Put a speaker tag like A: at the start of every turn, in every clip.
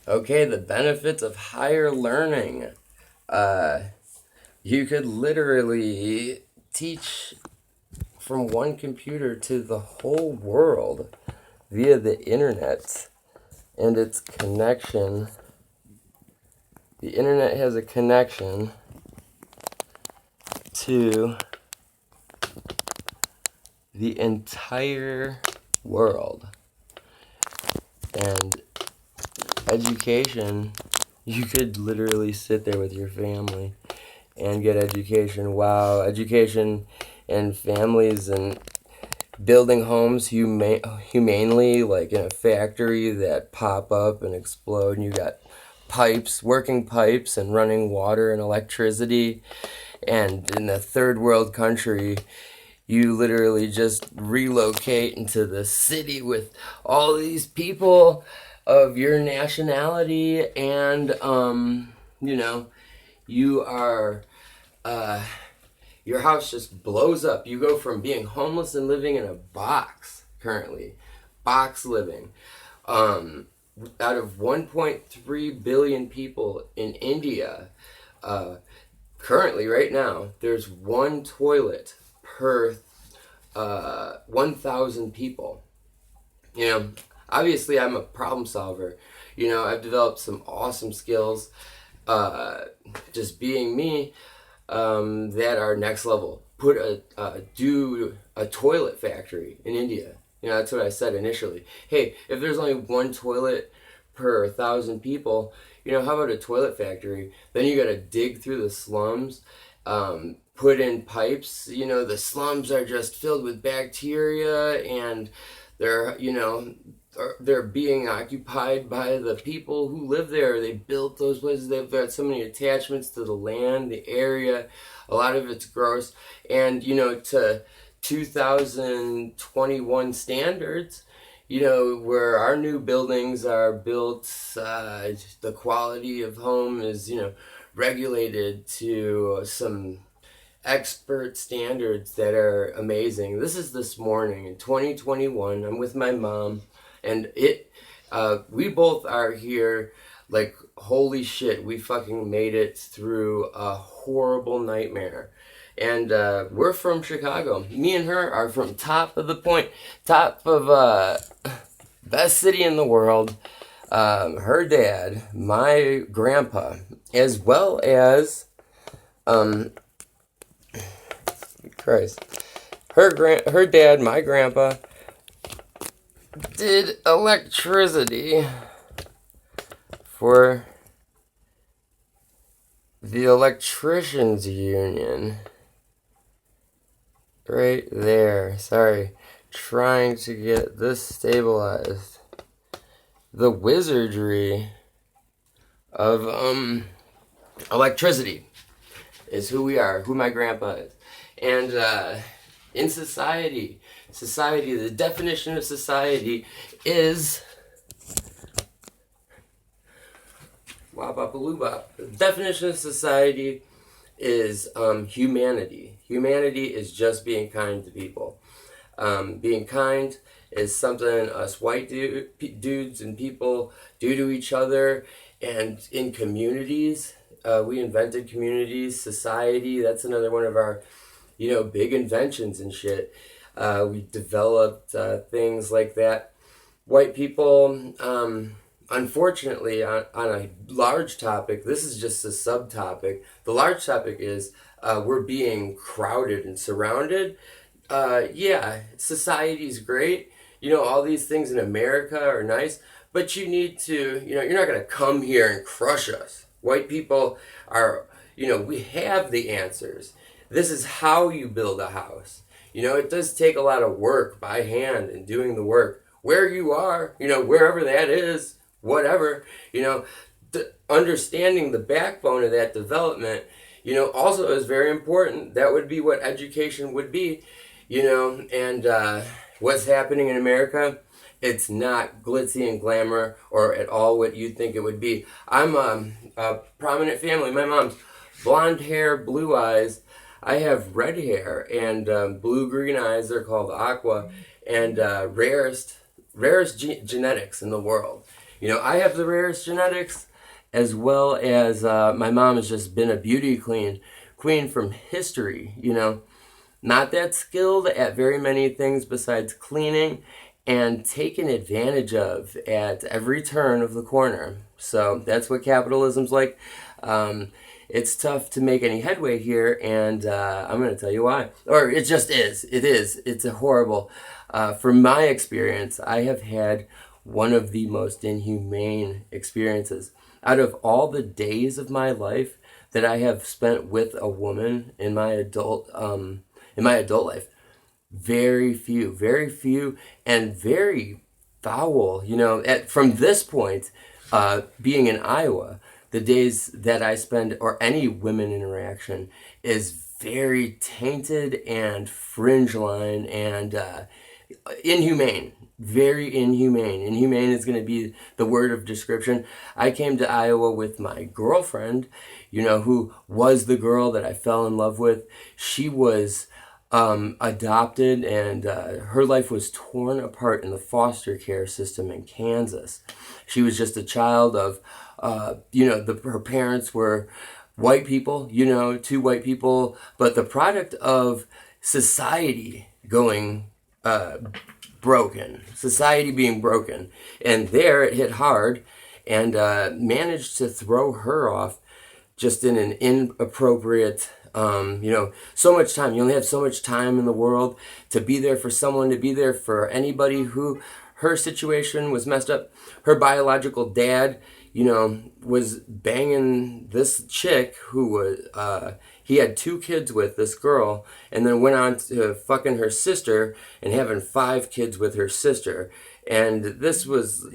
A: Okay, the benefits of higher learning. You could literally teach from one computer to the whole world via the internet and its connection. The internet has a connection to the entire world. And education, you could literally sit there with your family and get education. Wow, education and families and building homes humanely, like in a factory that pop up and explode, and you got pipes, working pipes, and running water and electricity. And in a third world country, you literally just relocate into the city with all these people of your nationality, and you are your house just blows up. You go from being homeless and living in a box currently, box living. Out of 1.3 billion people in India, currently, right now, there's one toilet per 1,000 people. Obviously, I'm a problem solver. I've developed some awesome skills, just being me, that are next level. Do a toilet factory in India. That's what I said initially. Hey, if there's only one toilet per 1,000 people, how about a toilet factory? Then you got to dig through the slums, put in pipes. The slums are just filled with bacteria, and they're being occupied by the people who live there. They built those places. They've got so many attachments to the land, the area. A lot of it's gross. And, to 2021 standards, where our new buildings are built, the quality of home is, regulated to some expert standards that are amazing. This is this morning in 2021. I'm with my mom, and we both are here like, holy shit, we fucking made it through a horrible nightmare. And we're from Chicago. Me and her are from top of the point, top of best city in the world. Her dad, my grandpa, as well as Christ, her dad, my grandpa, did electricity for the electricians union. Right there. Sorry. Trying to get this stabilized. The wizardry of electricity is who we are, who my grandpa is. And in society, the definition of society is the definition of society is humanity. Humanity is just being kind to people. Being kind is something us white dudes and people do to each other, and in communities. We invented communities, society. That's another one of our, big inventions and shit. We developed things like that. White people, unfortunately, on a large topic, this is just a subtopic. The large topic is we're being crowded and surrounded. Yeah, society's great. All these things in America are nice, but you need to, you're not going to come here and crush us. White people are, we have the answers. This is how you build a house. It does take a lot of work by hand and doing the work where you are, wherever that is, whatever, understanding the backbone of that development, also is very important. That would be what education would be, and what's happening in America, it's not glitzy and glamour or at all what you'd think it would be. I'm a prominent family. My mom's blonde hair, blue eyes. I have red hair and blue-green eyes. They're called aqua, and rarest genetics in the world. I have the rarest genetics, as well as my mom has just been a beauty queen from history. Not that skilled at very many things besides cleaning, and taken advantage of at every turn of the corner. So that's what capitalism's like. It's tough to make any headway here, and I'm going to tell you why. Or it just is. It is. It's a horrible. From my experience, I have had one of the most inhumane experiences. Out of all the days of my life that I have spent with a woman in my adult life, very few, and very foul. From this point, being in Iowa, the days that I spend, or any women interaction, is very tainted and fringe line and inhumane. Very inhumane. Inhumane is going to be the word of description. I came to Iowa with my girlfriend, who was the girl that I fell in love with. She was adopted, and her life was torn apart in the foster care system in Kansas. She was just a child of, her parents were white people, two white people, but the product of society going broken, society being broken. And there it hit hard, and managed to throw her off just in an inappropriate, so much time. You only have so much time in the world to be there for someone, to be there for anybody who her situation was messed up. Her biological dad, was banging this chick who was, he had 2 kids with this girl, and then went on to fucking her sister and having 5 kids with her sister. And this was,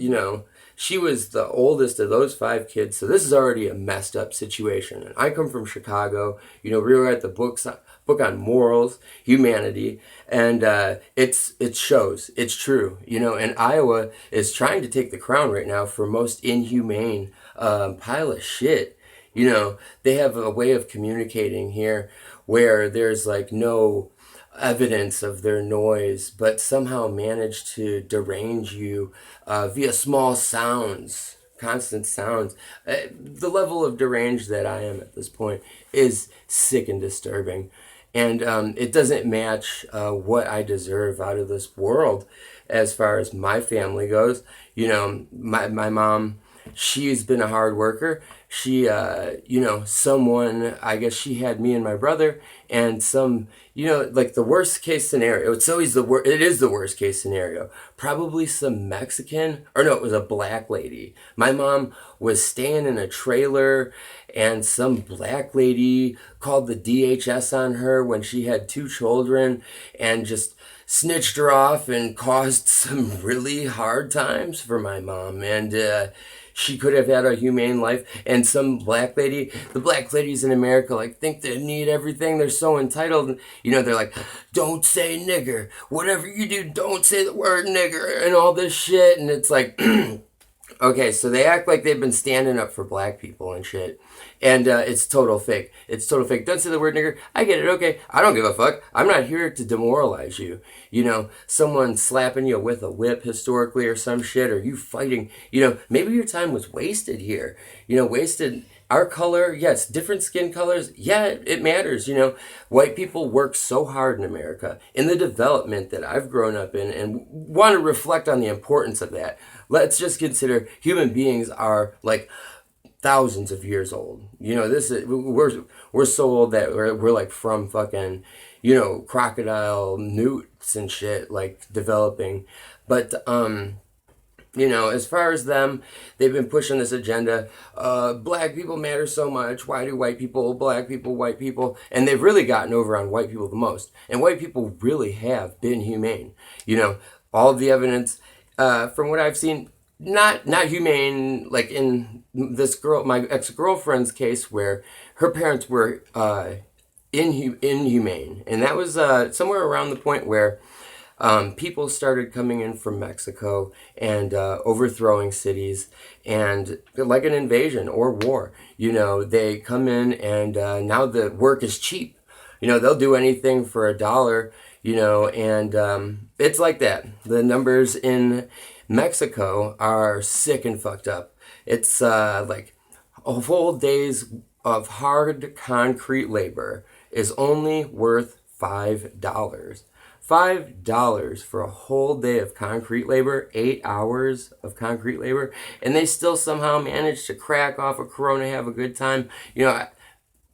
A: she was the oldest of those 5 kids, so this is already a messed up situation. And I come from Chicago. We were at the book on morals, humanity, and it shows. It's true. And Iowa is trying to take the crown right now for most inhumane pile of shit. They have a way of communicating here where there's like no evidence of their noise, but somehow manage to derange you via small sounds, constant sounds. The level of deranged that I am at this point is sick and disturbing. And it doesn't match what I deserve out of this world as far as my family goes. My mom, she's been a hard worker. She, someone, I guess she had me and my brother, and some, like the worst case scenario. It's always it is the worst case scenario. Probably some Mexican, or no, it was a black lady. My mom was staying in a trailer, and some black lady called the DHS on her when she had 2 children, and just snitched her off and caused some really hard times for my mom. And, she could have had a humane life. And some black lady, the black ladies in America, think they need everything. They're so entitled. They're like, don't say nigger. Whatever you do, don't say the word nigger and all this shit. And it's like, okay, so they act like they've been standing up for black people and shit. And it's total fake. It's total fake. Don't say the word nigger. I get it. Okay. I don't give a fuck. I'm not here to demoralize you. Someone slapping you with a whip historically or some shit, or you fighting. Maybe your time was wasted here. Wasted. Our color, yes, different skin colors, yeah, it matters. White people work so hard in America, in the development that I've grown up in, and want to reflect on the importance of that. Let's just consider human beings are like thousands of years old. This is we're so old that we're like from fucking, crocodile newts and shit, like developing. But as far as them, they've been pushing this agenda. Black people matter so much. Why do white people, black people, white people? And they've really gotten over on white people the most. And white people really have been humane. All of the evidence, from what I've seen, not humane, like in this girl, my ex-girlfriend's case, where her parents were inhumane. And that was somewhere around the point where people started coming in from Mexico and overthrowing cities, and like an invasion or war. They come in, and now the work is cheap. They'll do anything for $1, and it's like that. The numbers in Mexico are sick and fucked up. It's like a whole day's of hard concrete labor is only worth $5. $5 for a whole day of concrete labor, 8 hours of concrete labor, and they still somehow manage to crack off a Corona, have a good time. You know,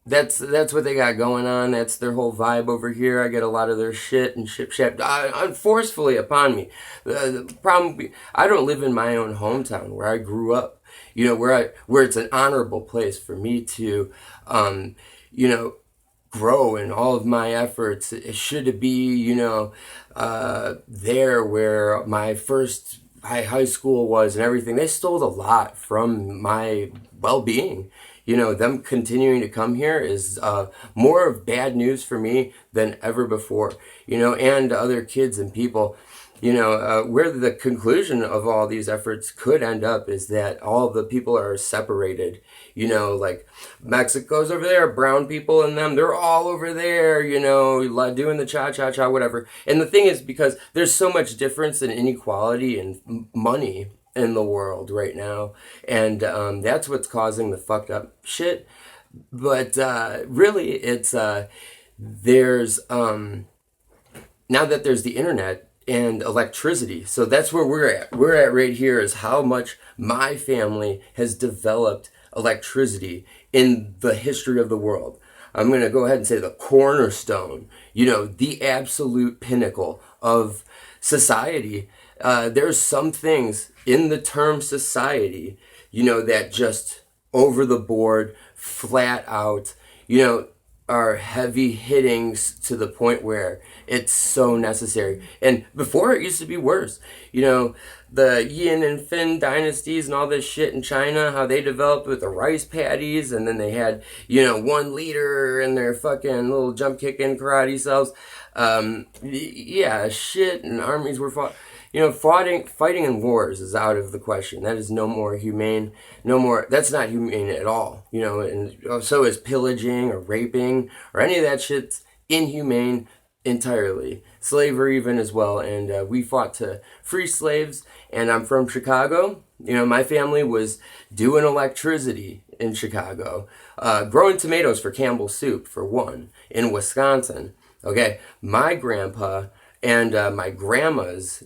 A: that's what they got going on. That's their whole vibe over here. I get a lot of their shit and ship forcefully upon me. The problem, I don't live in my own hometown where I grew up. You know, where it's an honorable place for me to, you know, grow in all of my efforts. It should be, you know, there where my first high school was and everything. They stole a lot from my well-being. You know, them continuing to come here is more of bad news for me than ever before. You know, and other kids and people. You know, where the conclusion of all these efforts could end up is that all the people are separated. You know, like Mexico's over there, brown people and them, they're all over there, you know, doing the cha-cha-cha, whatever. And the thing is, because there's so much difference and inequality and money in the world right now. And that's what's causing the fucked up shit. But really, it's, there's, now that there's the internet, and electricity. So that's where we're at. We're at right here is how much my family has developed electricity in the history of the world. I'm going to go ahead and say the cornerstone, you know, the absolute pinnacle of society. There's some things in the term society, you know, that just over the board, flat out, you know, are heavy hittings to the point where it's so necessary. And before it used to be worse. You know, the Yin and Fin dynasties and all this shit in China, how they developed with the rice paddies, and then they had, you know, one leader and their fucking little jump kicking karate selves. Yeah, shit, and armies were fought. You know, fighting in wars is out of the question. That is no more humane. No more. That's not humane at all. You know, and so is pillaging or raping or any of that shit's inhumane entirely. Slavery even as well. And we fought to free slaves. And I'm from Chicago. You know, my family was doing electricity in Chicago, growing tomatoes for Campbell's soup for one in Wisconsin. Okay, my grandpa and my grandma's.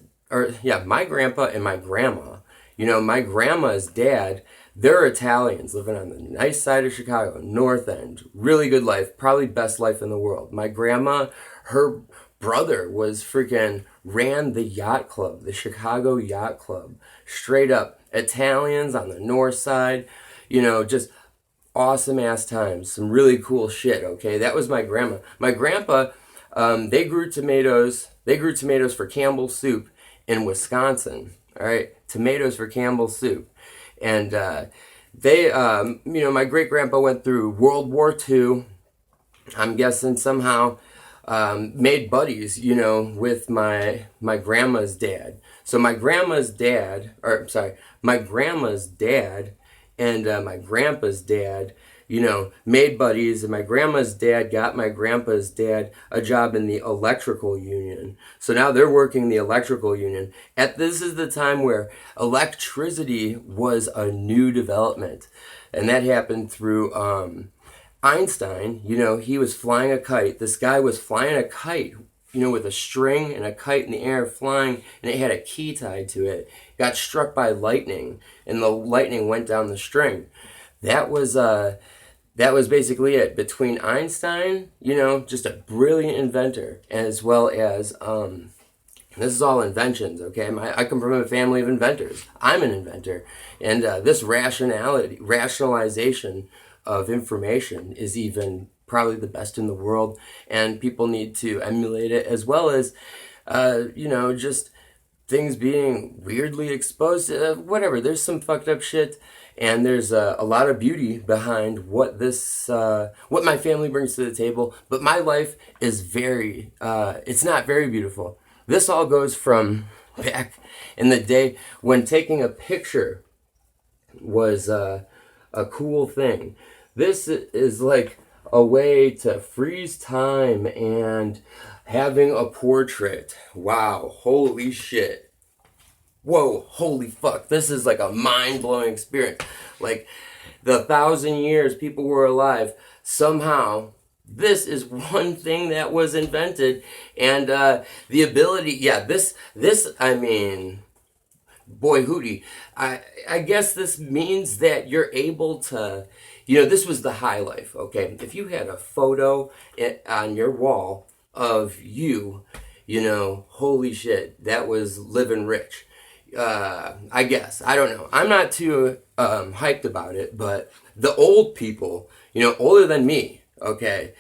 A: My grandpa and my grandma. You know, my grandma's dad, they're Italians living on the nice side of Chicago, North End. Really good life, probably best life in the world. My grandma, her brother ran the yacht club, the Chicago Yacht Club. Straight up, Italians on the north side, you know, just awesome ass times. Some really cool shit, okay? That was my grandma. My grandpa, they grew tomatoes for Campbell's soup in Wisconsin. All right, tomatoes for Campbell's soup. And they, you know, my great grandpa went through World War II. I'm guessing somehow made buddies, you know, with my grandma's dad. So my grandma's dad and my grandpa's dad, you know, made buddies, and my grandma's dad got my grandpa's dad a job in the electrical union. So now they're working the electrical union. This is the time where electricity was a new development. And that happened through Einstein. You know, he was flying a kite. This guy was flying a kite, you know, with a string and a kite in the air flying, and it had a key tied to it. Got struck by lightning, and the lightning went down the string. That was basically it. Between Einstein, you know, just a brilliant inventor, as well as, this is all inventions, okay? I come from a family of inventors. I'm an inventor. And this rationalization of information is even probably the best in the world. And people need to emulate it, as well as, you know, just things being weirdly exposed to whatever. There's some fucked up shit. And there's a lot of beauty behind what my family brings to the table. But my life is it's not very beautiful. This all goes from back in the day when taking a picture was a cool thing. This is like a way to freeze time and having a portrait. Wow, holy shit. whoa, holy fuck, this is like a mind-blowing experience. Like, the 1,000 years people were alive, somehow this is one thing that was invented. And the ability, yeah, this I mean, boy hootie, I guess this means that you're able to, this was the high life. Okay, if you had a photo on your wall of you, holy shit, that was living rich. I guess, I don't know, I'm not too hyped about it, but the old people, older than me, okay,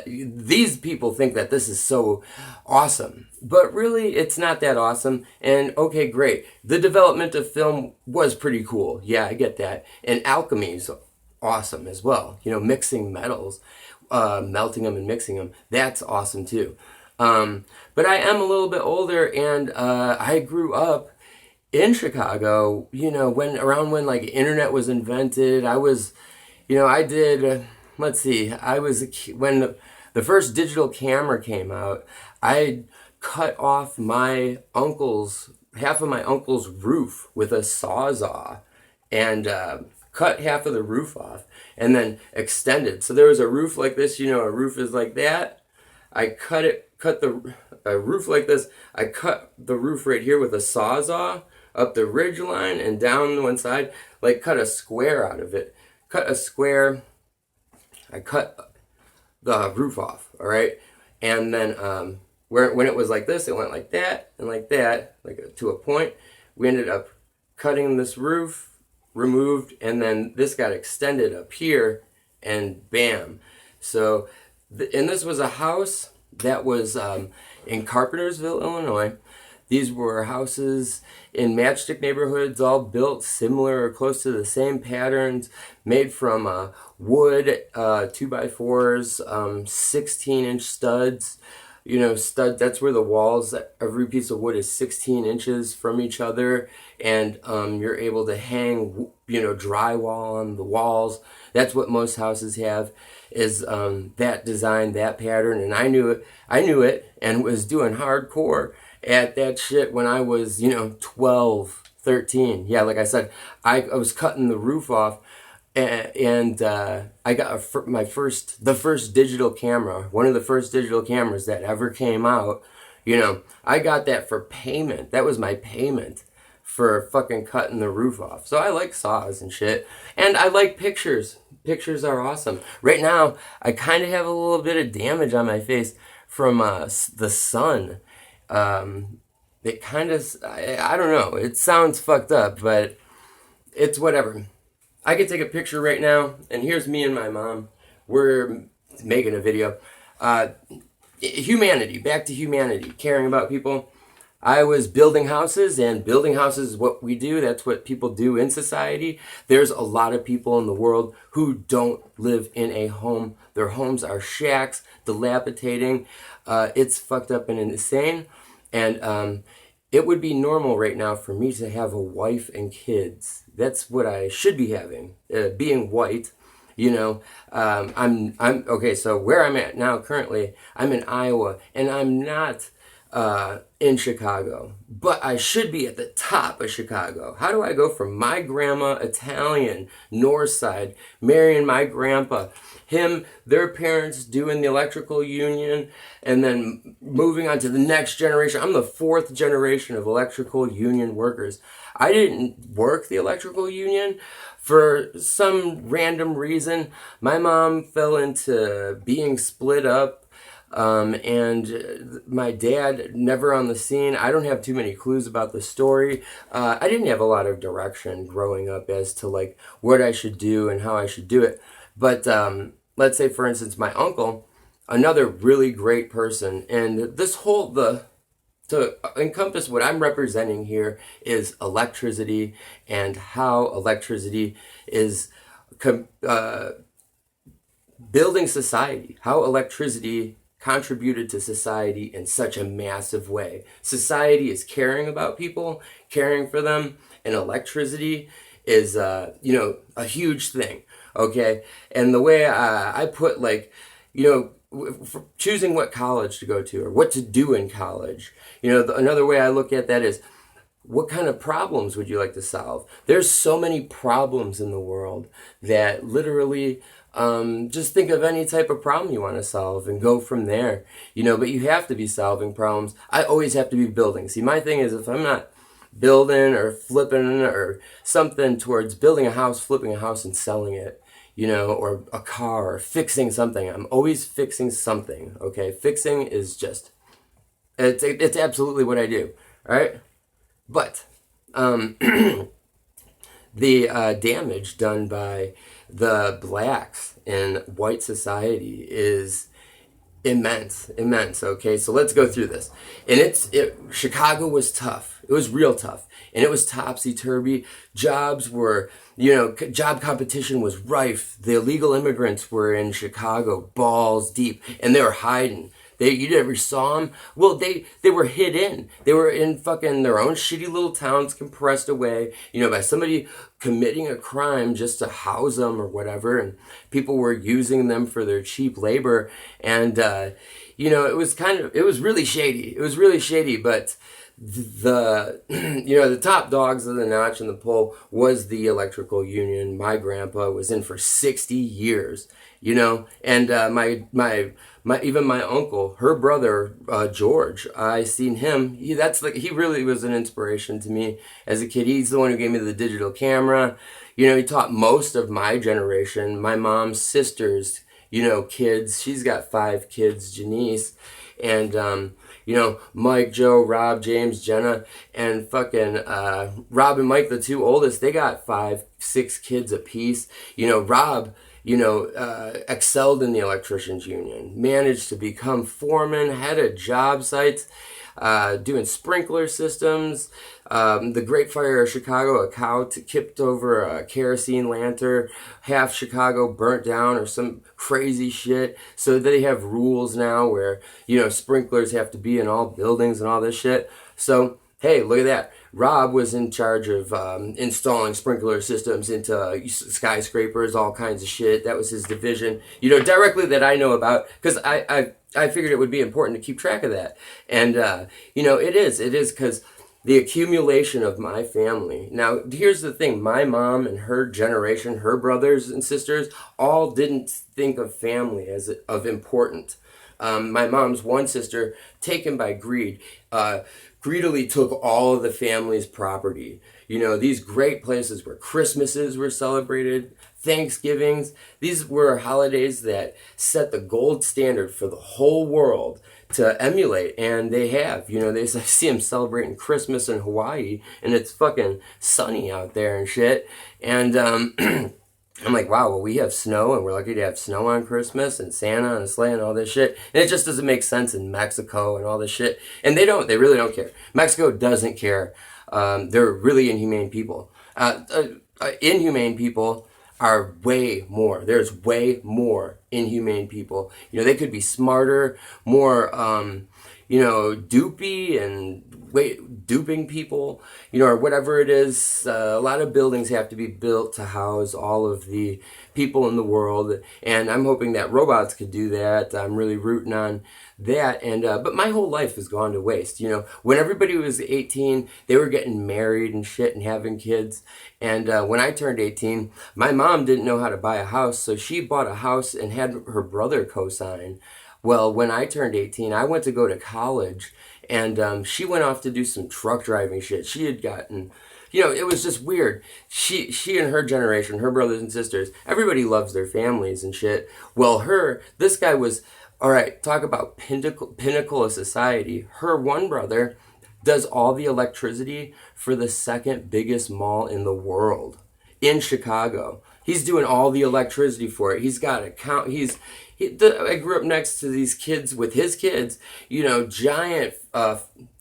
A: these people think that this is so awesome, but really it's not that awesome. And okay, great, the development of film was pretty cool, yeah, I get that. And alchemy is awesome as well, mixing metals, melting them and mixing them, that's awesome too. But I am a little bit older, and I grew up in Chicago, when like internet was invented. I was, I did, let's see, I was, when the first digital camera came out, I cut off half of my uncle's roof with a Sawzall, and cut half of the roof off and then extended. So there was a roof like this, a roof is like that. I cut the a roof like this. I cut the roof right here with a Sawzall up the ridge line and down one side, like cut a square out of it. Cut a square. I cut the roof off, all right? And then when it was like this, it went like that and like that, like to a point. We ended up cutting this roof, removed, and then this got extended up here, and bam. So, and this was a house that was in Carpentersville, Illinois. These were houses in matchstick neighborhoods, all built similar or close to the same patterns, made from wood, 2x4s, 16-inch studs. Stud, that's where the walls, every piece of wood is 16 inches from each other, and you're able to hang, drywall on the walls. That's what most houses have, is that design, that pattern, and I knew it, and was doing hardcore at that shit when I was, 12, 13. Yeah, like I said, I was cutting the roof off, and I got the first digital camera, one of the first digital cameras that ever came out. I got that for payment. That was my payment for fucking cutting the roof off. So I like saws and shit, and I like pictures. Pictures are awesome. Right now, I kind of have a little bit of damage on my face from the sun. It kind of, I don't know. It sounds fucked up, but it's whatever. I could take a picture right now, and here's me and my mom. We're making a video. Humanity, back to humanity, caring about people. I was building houses, and building houses is what we do. That's what people do in society. There's a lot of people in the world who don't live in a home. Their homes are shacks, dilapidating. It's fucked up and insane. And it would be normal right now for me to have a wife and kids. That's what I should be having. Being white, I'm okay. So where I'm at now, currently, I'm in Iowa, and I'm not in Chicago, but I should be at the top of Chicago. How do I go from my grandma, Italian, north side, marrying my grandpa, their parents doing the electrical union, and then moving on to the next generation? I'm the fourth generation of electrical union workers. I didn't work the electrical union for some random reason. My mom fell into being split up, and my dad never on the scene. I don't have too many clues about the story. I didn't have a lot of direction growing up as to like what I should do and how I should do it. But let's say, for instance, my uncle, another really great person, and to encompass what I'm representing here is electricity, and how electricity is building society, how electricity contributed to society in such a massive way. Society is caring about people, caring for them, and electricity is, a huge thing, okay? And the way I put, for choosing what college to go to or what to do in college, another way I look at that is What kind of problems would you like to solve? There's so many problems in the world that literally, just think of any type of problem you want to solve and go from there. But you have to be solving problems. I always have to be building. See, my thing is, if I'm not building or flipping or something towards building a house, flipping a house and selling it, or a car or fixing something, I'm always fixing something. Okay, fixing is just, it's absolutely what I do. All right. But the damage done by the blacks in white society is immense. Okay, so let's go through this. And Chicago was tough. It was real tough, and it was topsy turvy. Jobs were, job competition was rife. The illegal immigrants were in Chicago, balls deep, and they were hiding. You never saw them. Well, they were hid in. They were in fucking their own shitty little towns, compressed away, by somebody committing a crime just to house them or whatever. And people were using them for their cheap labor. And, it was really shady. It was really shady, but the top dogs of the notch in the pole was the electrical union. My grandpa was in for 60 years, and even my uncle, her brother, George, I seen him. He really was an inspiration to me as a kid. He's the one who gave me the digital camera. He taught most of my generation, my mom's sisters, kids. She's got 5 kids, Janice, and, Mike, Joe, Rob, James, Jenna, and fucking Rob and Mike, the 2 oldest, they got 5, 6 kids apiece. Rob, excelled in the electricians union, managed to become foreman, head of job sites, doing sprinkler systems. The Great Fire of Chicago, a cow tipped over a kerosene lantern, half Chicago burnt down or some crazy shit. So they have rules now where, sprinklers have to be in all buildings and all this shit. So, hey, look at that. Rob was in charge of installing sprinkler systems into skyscrapers, all kinds of shit. That was his division, directly that I know about, because I figured it would be important to keep track of that. And, it is because the accumulation of my family. Now, here's the thing. My mom and her generation, her brothers and sisters, all didn't think of family as of important. My mom's one sister, taken by greed, greedily took all of the family's property. These great places where Christmases were celebrated, Thanksgivings, these were holidays that set the gold standard for the whole world to emulate, and they have. I see them celebrating Christmas in Hawaii, and it's fucking sunny out there and shit, and I'm like, wow, well, we have snow, and we're lucky to have snow on Christmas, and Santa and sleigh and all this shit. And it just doesn't make sense in Mexico and all this shit. And they really don't care. Mexico doesn't care. They're really inhumane people. Inhumane people are way more. There's way more inhumane people. They could be smarter, more, dupey and duping people, or whatever it is. A lot of buildings have to be built to house all of the people in the world, and I'm hoping that robots could do that. I'm really rooting on that, and but my whole life has gone to waste. When everybody was 18, they were getting married and shit and having kids, and when I turned 18, my mom didn't know how to buy a house, so she bought a house and had her brother co-sign. Well, when I turned 18, I went to go to college, and she went off to do some truck driving shit. She had gotten, it was just weird. She and her generation, her brothers and sisters, everybody loves their families and shit. Well, this guy was, all right, talk about pinnacle of society. Her one brother does all the electricity for the second biggest mall in the world, in Chicago. He's doing all the electricity for it. He's got I grew up next to these kids with his kids, giant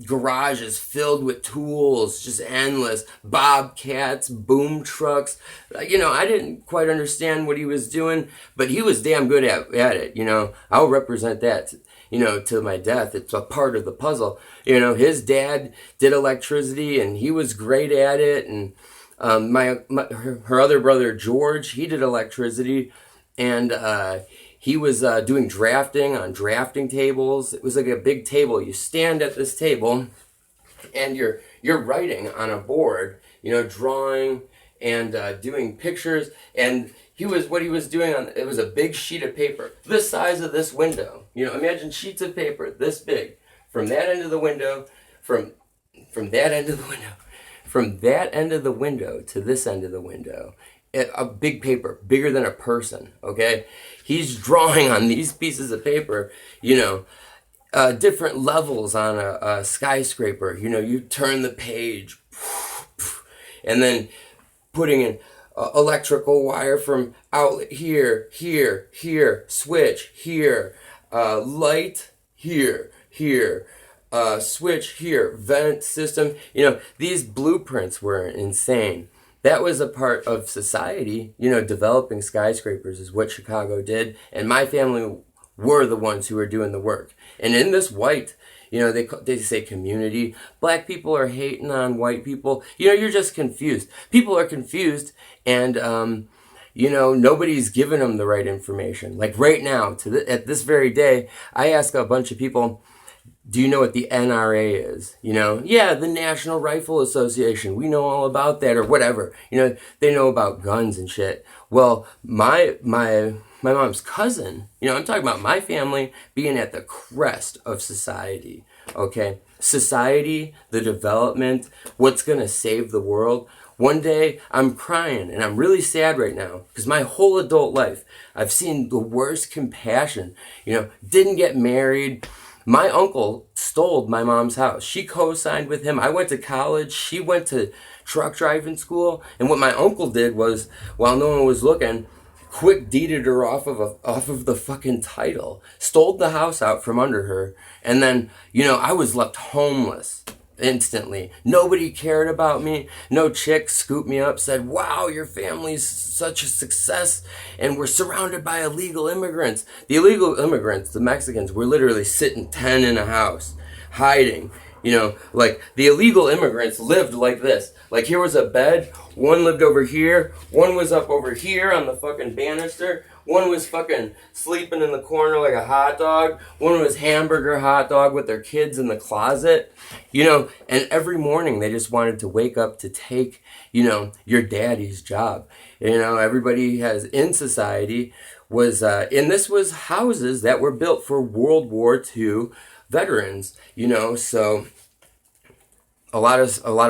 A: garages filled with tools, just endless, bobcats, boom trucks. I didn't quite understand what he was doing, but he was damn good at it. I'll represent that, to my death. It's a part of the puzzle. His dad did electricity, and he was great at it, and her other brother, George, he did electricity, and he was doing drafting on drafting tables. It was like a big table. You stand at this table, and you're you're writing on a board, drawing and doing pictures. And what he was doing it was a big sheet of paper, this size of this window. Imagine sheets of paper this big, from that end of the window, from that end of the window, from that end of the window to this end of the window. A big paper, bigger than a person, okay? He's drawing on these pieces of paper, different levels on a skyscraper. You turn the page, and then putting in electrical wire from outlet here, switch here, light here, switch here, vent system. These blueprints were insane. That was a part of society, developing skyscrapers is what Chicago did. And my family were the ones who were doing the work. And in this white, they say community. Black people are hating on white people. You're just confused. People are confused, and, nobody's giving them the right information. Like right now, at this very day, I ask a bunch of people, do you know what the NRA is? Yeah, the National Rifle Association. We know all about that, or whatever. They know about guns and shit. Well, my mom's cousin, I'm talking about my family being at the crest of society, okay? Society, the development, what's gonna save the world. One day, I'm crying, and I'm really sad right now, because my whole adult life, I've seen the worst compassion. Didn't get married. My uncle stole my mom's house. She co-signed with him. I went to college. She went to truck driving school. And what my uncle did was, while no one was looking, quick deeded her off of the fucking title. Stole the house out from under her. And then, I was left homeless instantly. Nobody cared about me. No chick scooped me up, said, wow, your family's such a success, and we're surrounded by illegal immigrants. The illegal immigrants, the Mexicans, were literally sitting 10 in a house, hiding. Like the illegal immigrants lived like this. Like here was a bed, one lived over here, one was up over here on the fucking banister, one was fucking sleeping in the corner like a hot dog, one was hamburger hot dog with their kids in the closet, and every morning they just wanted to wake up to take, your daddy's job. Everybody has in society was, and this was houses that were built for World War II veterans, so a lot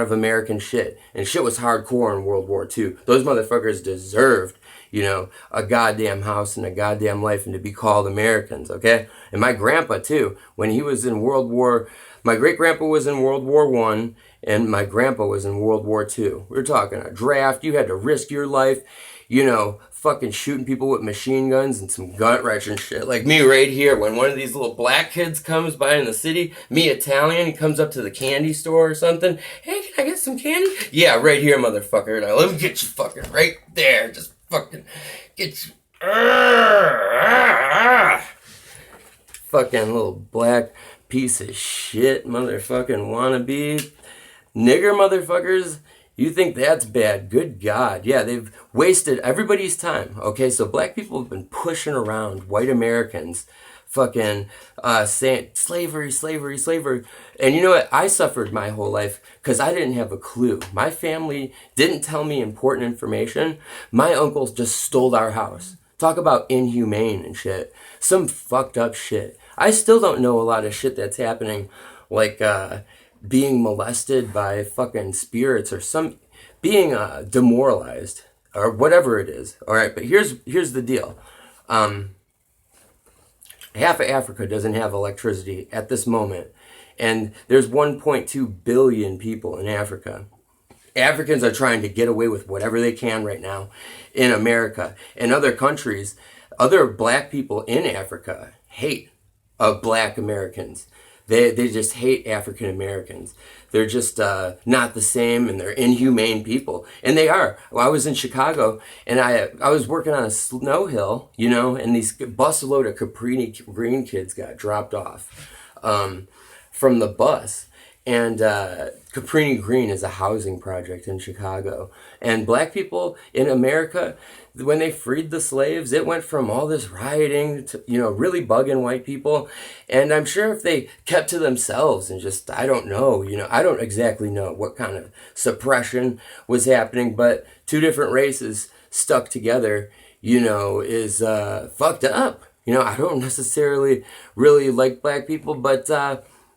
A: of American shit, and shit was hardcore in World War II. Those motherfuckers deserved, a goddamn house and a goddamn life, and to be called Americans, okay? And my grandpa too, when he was in my great grandpa was in World War I, and my grandpa was in World War II. We're talking a draft. You had to risk your life, fucking shooting people with machine guns and some gut wrenching shit. Like me right here, when one of these little black kids comes by in the city, me Italian, he comes up to the candy store or something. Hey, can I get some candy? Yeah, right here, motherfucker. Now let me get you fucking right there. Just fucking get you. Fucking little black piece of shit, motherfucking wannabe. Nigger motherfuckers. You think that's bad? Good God. Yeah, they've wasted everybody's time. Okay, so black people have been pushing around white Americans, fucking saying slavery. And you know what? I suffered my whole life because I didn't have a clue. My family didn't tell me important information. My uncles just stole our house. Talk about inhumane and shit. Some fucked up shit. I still don't know a lot of shit that's happening, like being molested by fucking spirits, or being demoralized, or whatever it is. All right, but here's the deal. Half of Africa doesn't have electricity at this moment, and there's 1.2 billion people in Africa. Africans are trying to get away with whatever they can right now in America. In other countries, other black people in Africa hate black Americans. They just hate African Americans. They're just not the same, and they're inhumane people. And they are. Well, I was in Chicago, and I was working on a snow hill, and these busload of Capri Green kids got dropped off from the bus. And Capri Green is a housing project in Chicago. And black people in America, when they freed the slaves, it went from all this rioting to, really bugging white people. And I'm sure if they kept to themselves and just, I don't know, I don't exactly know what kind of suppression was happening, but two different races stuck together, is fucked up. I don't necessarily really like black people, but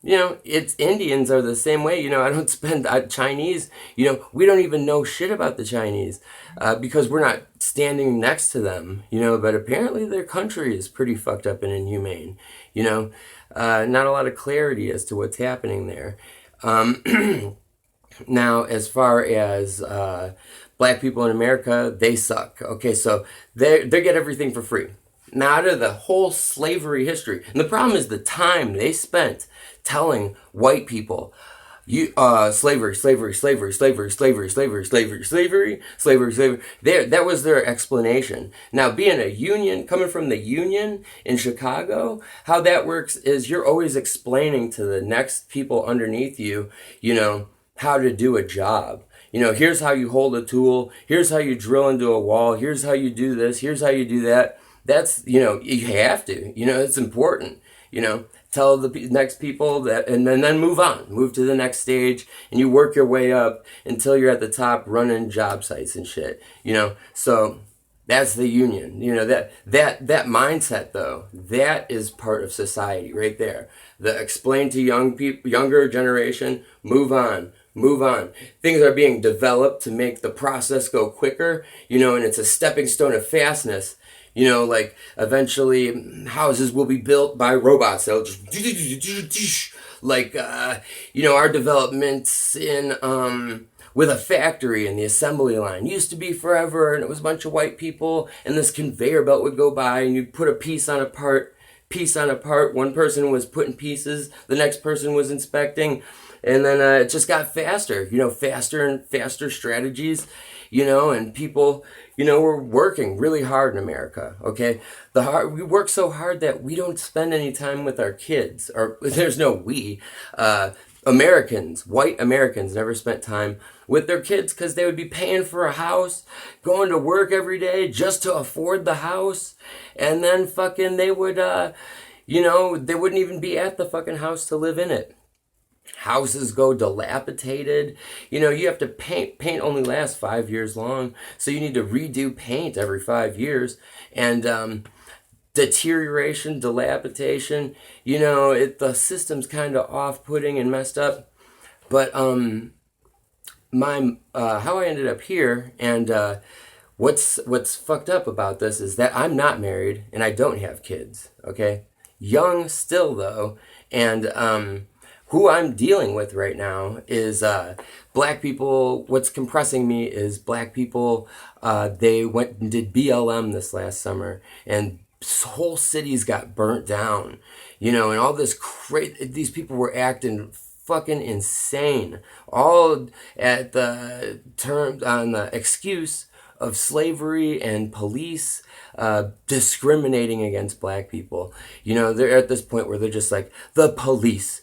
A: it's Indians are the same way. I don't spend Chinese. We don't even know shit about the Chinese because we're not standing next to them. But apparently their country is pretty fucked up and inhumane. Not a lot of clarity as to what's happening there. Now, as far as black people in America, they suck. Okay, so they get everything for free. Now, out of the whole slavery history, and the problem is the time they spent telling white people, slavery. That was their explanation. Now, being a union, coming from the union in Chicago, how that works is you're always explaining to the next people underneath you, how to do a job. Here's how you hold a tool. Here's how you drill into a wall. Here's how you do this. Here's how you do that. That's, you have to, it's important, tell the next people that, and then move to the next stage, and you work your way up until you're at the top running job sites and shit, so that's the union, that mindset though, that is part of society right there. The explain to younger generation, move on. Things are being developed to make the process go quicker, and it's a stepping stone of fastness. Like eventually houses will be built by robots. They'll just like, our developments in, with a factory and the assembly line used to be forever. And it was a bunch of white people and this conveyor belt would go by and you'd put a piece on a part. One person was putting pieces. The next person was inspecting. And then it just got faster, faster and faster strategies, and people, we're working really hard in America, okay? We work so hard that we don't spend any time with our kids, or there's no we. White Americans never spent time with their kids because they would be paying for a house, going to work every day just to afford the house, and then fucking they would, they wouldn't even be at the fucking house to live in it. Houses go dilapidated. You have to paint. Paint only lasts 5 years long. So you need to redo paint every 5 years. And deterioration, dilapidation, the system's kind of off-putting and messed up. But how I ended up here and what's fucked up about this is that I'm not married and I don't have kids, okay? Young still, though. And who I'm dealing with right now is black people. What's compressing me is black people. They went and did BLM this last summer, and whole cities got burnt down. And all this crazy. These people were acting fucking insane. All at the term on the excuse of slavery and police discriminating against black people. They're at this point where they're just like, the police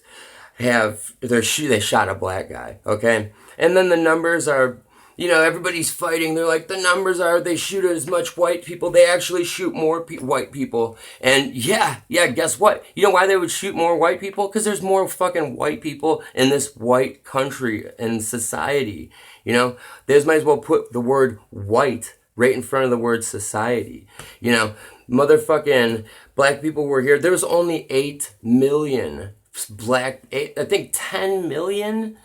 A: they shot a black guy, okay? And then the numbers are, everybody's fighting. They're like, the numbers are, they shoot as much white people. They actually shoot more white people. And yeah, guess what? You know why they would shoot more white people? Because there's more fucking white people in this white country and society. They might as well put the word white right in front of the word society. Motherfucking black people were here. There was only 8 million I think 10 million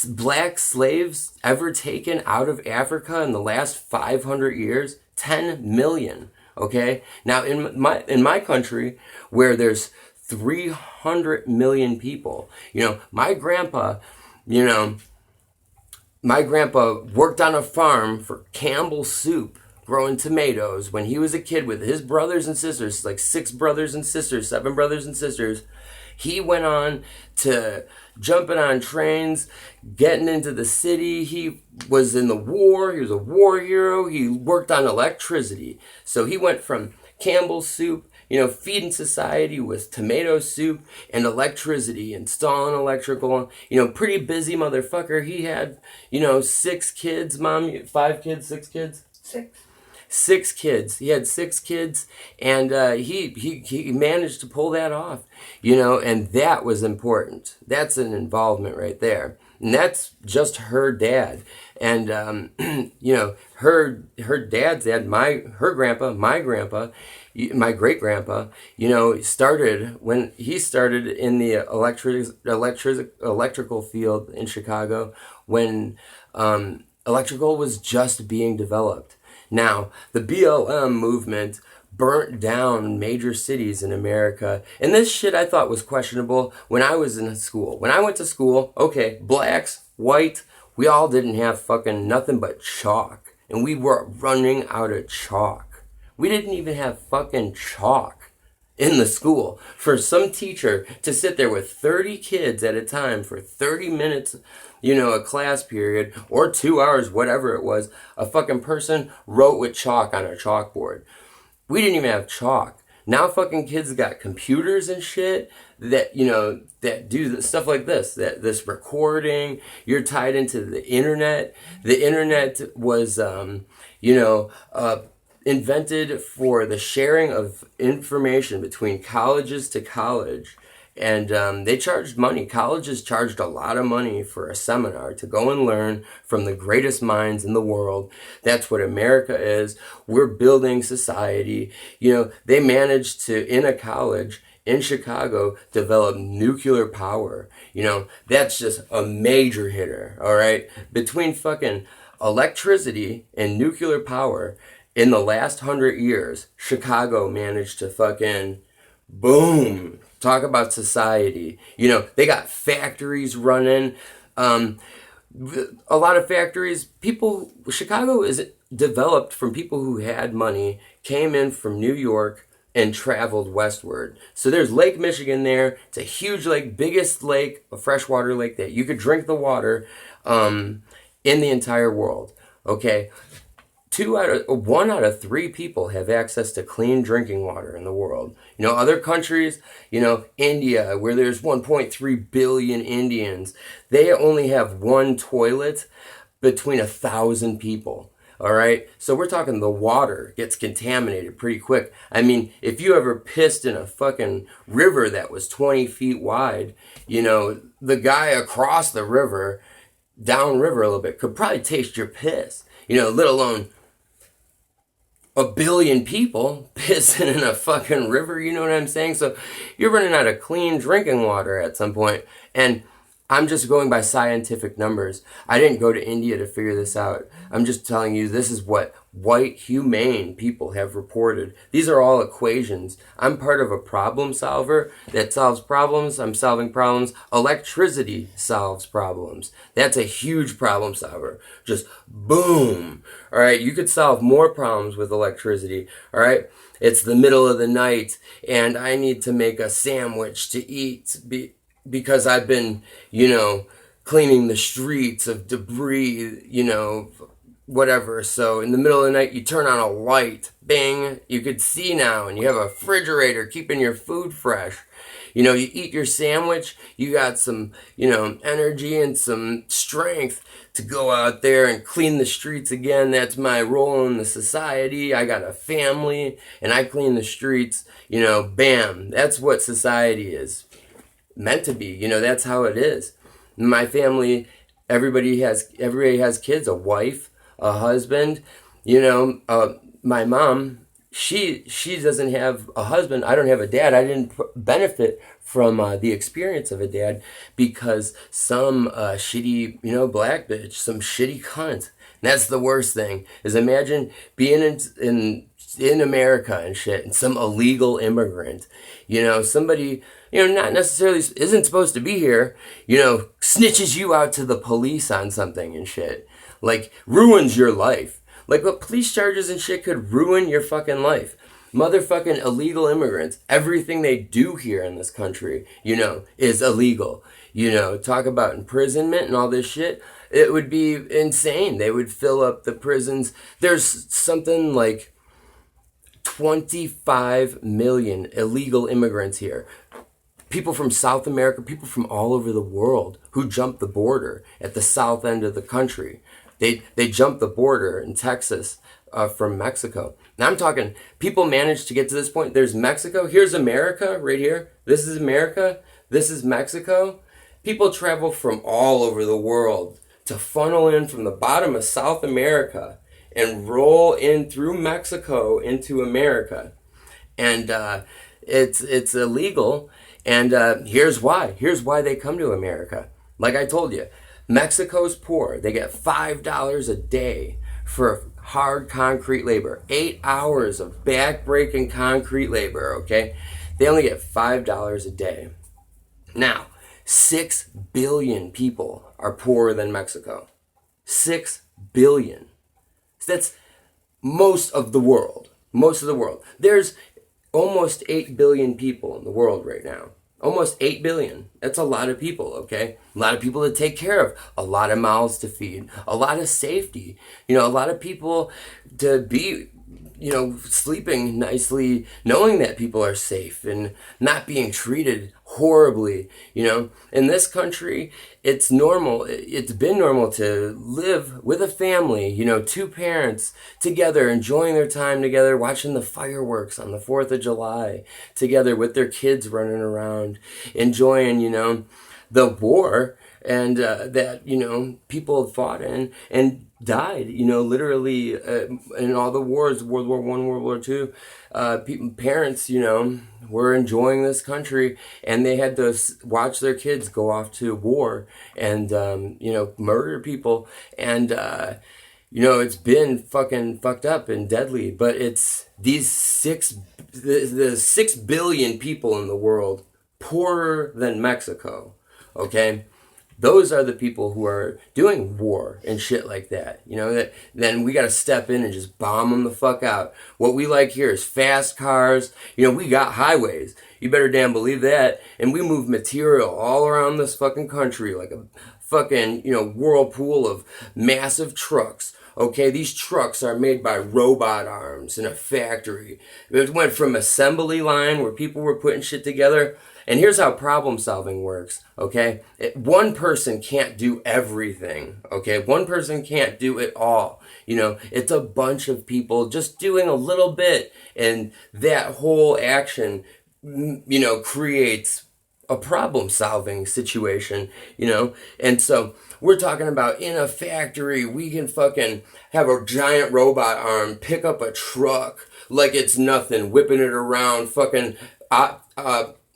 A: black slaves ever taken out of Africa in the last 500 years. 10 million, okay? Now in my country where there's 300 million people, my grandpa worked on a farm for Campbell Soup growing tomatoes when he was a kid with his brothers and sisters, like 7 brothers and sisters. He went on to jumping on trains, getting into the city. He was in the war. He was a war hero. He worked on electricity. So he went from Campbell Soup feeding society with tomato soup and electricity, installing electrical, pretty busy motherfucker. He had, 6 kids, mom, 5 kids, 6 kids?
B: Six.
A: 6 kids. He had 6 kids, and he managed to pull that off, and that was important. That's an involvement right there. And that's just her dad. And, her dad's dad, her grandpa, my grandpa, my great grandpa, started when he started in the electrical field in Chicago when electrical was just being developed. Now, the BLM movement burnt down major cities in America. And this shit I thought was questionable when I was in school. When I went to school, okay, blacks, white, we all didn't have fucking nothing but chalk. And we were running out of chalk. We didn't even have fucking chalk in the school. For some teacher to sit there with 30 kids at a time for 30 minutes, a class period, or 2 hours, whatever it was, a fucking person wrote with chalk on a chalkboard. We didn't even have chalk. Now fucking kids got computers and shit that, that do stuff like this recording. You're tied into the internet. The internet was, invented for the sharing of information between colleges to college. And they charged money. Colleges charged a lot of money for a seminar to go and learn from the greatest minds in the world. That's what America is. We're building society. They managed to, in a college in Chicago, develop nuclear power. That's just a major hitter, all right? Between fucking electricity and nuclear power, in the last 100 years, Chicago managed to fucking boom. Talk about society. They got factories running. A lot of factories. Chicago is developed from people who had money, came in from New York, and traveled westward. So there's Lake Michigan there. It's a huge lake, biggest lake, a freshwater lake that you could drink the water in the entire world. Okay? 1 out of 3 people have access to clean drinking water in the world. Other countries, India, where there's 1.3 billion Indians, they only have 1 toilet between 1,000 people. All right. So we're talking the water gets contaminated pretty quick. I mean, if you ever pissed in a fucking river that was 20 feet wide, the guy across the river, downriver a little bit, could probably taste your piss, let alone 1 billion people pissing in a fucking river, you know what I'm saying? So you're running out of clean drinking water at some point. And I'm just going by scientific numbers. I didn't go to India to figure this out. I'm just telling you this is what white, humane people have reported. These are all equations. I'm part of a problem solver that solves problems. I'm solving problems. Electricity solves problems. That's a huge problem solver. Just boom. All right, you could solve more problems with electricity. All right, it's the middle of the night and I need to make a sandwich to eat because I've been, cleaning the streets of debris, whatever. So in the middle of the night, you turn on a light, bing, you could see now, and you have a refrigerator keeping your food fresh. You eat your sandwich, you got some, energy and some strength to go out there and clean the streets again. That's my role in the society. I got a family and I clean the streets, bam. That's what society is meant to be. That's how it is. My family, everybody has kids, a wife, a husband. My mom, she doesn't have a husband. I don't have a dad. I didn't benefit from the experience of a dad because some shitty, black bitch, some shitty cunt. And that's the worst thing. Is imagine being in America and shit, and some illegal immigrant, somebody, not necessarily isn't supposed to be here, snitches you out to the police on something and shit, like ruins your life. Like what police charges and shit could ruin your fucking life. Motherfucking illegal immigrants, everything they do here in this country, is illegal. Talk about imprisonment and all this shit. It would be insane. They would fill up the prisons. There's something like 25 million illegal immigrants here. People from South America, people from all over the world who jump the border at the south end of the country. They jump the border in Texas from Mexico. Now I'm talking, people managed to get to this point. There's Mexico. Here's America right here. This is America. This is Mexico. People travel from all over the world to funnel in from the bottom of South America and roll in through Mexico into America. And it's illegal. And here's why. Here's why they come to America. Like I told you, Mexico's poor. They get $5 a day for hard concrete labor. 8 hours of back-breaking concrete labor, okay? They only get $5 a day. Now, 6 billion people are poorer than Mexico. 6 billion. So that's most of the world. Most of the world. There's almost 8 billion people in the world right now. Almost 8 billion. That's a lot of people, okay? A lot of people to take care of. A lot of mouths to feed. A lot of safety. You know, a lot of people to be, you know, sleeping nicely, knowing that people are safe and not being treated horribly. You know, in this country, it's normal. It's been normal to live with a family, you know, 2 parents together, enjoying their time together, watching the fireworks on the 4th of July together with their kids running around, enjoying, you know, the war and that, you know, people fought in and died, you know, literally in all the wars, World War I, World War II. Parents, you know, were enjoying this country and they had to watch their kids go off to war and, you know, murder people. And, you know, it's been fucking fucked up and deadly, but it's these the 6 billion people in the world poorer than Mexico, okay? Those are the people who are doing war and shit like that. You know, that then we got to step in and just bomb them the fuck out. What we like here is fast cars. You know, we got highways. You better damn believe that. And we move material all around this fucking country like a fucking, you know, whirlpool of massive trucks. Okay, these trucks are made by robot arms in a factory. It went from assembly line where people were putting shit together. And here's how problem solving works, okay? One person can't do everything, okay? One person can't do it all. You know, it's a bunch of people just doing a little bit. And that whole action, you know, creates a problem solving situation, you know? And so we're talking about in a factory, we can fucking have a giant robot arm pick up a truck like it's nothing, whipping it around, fucking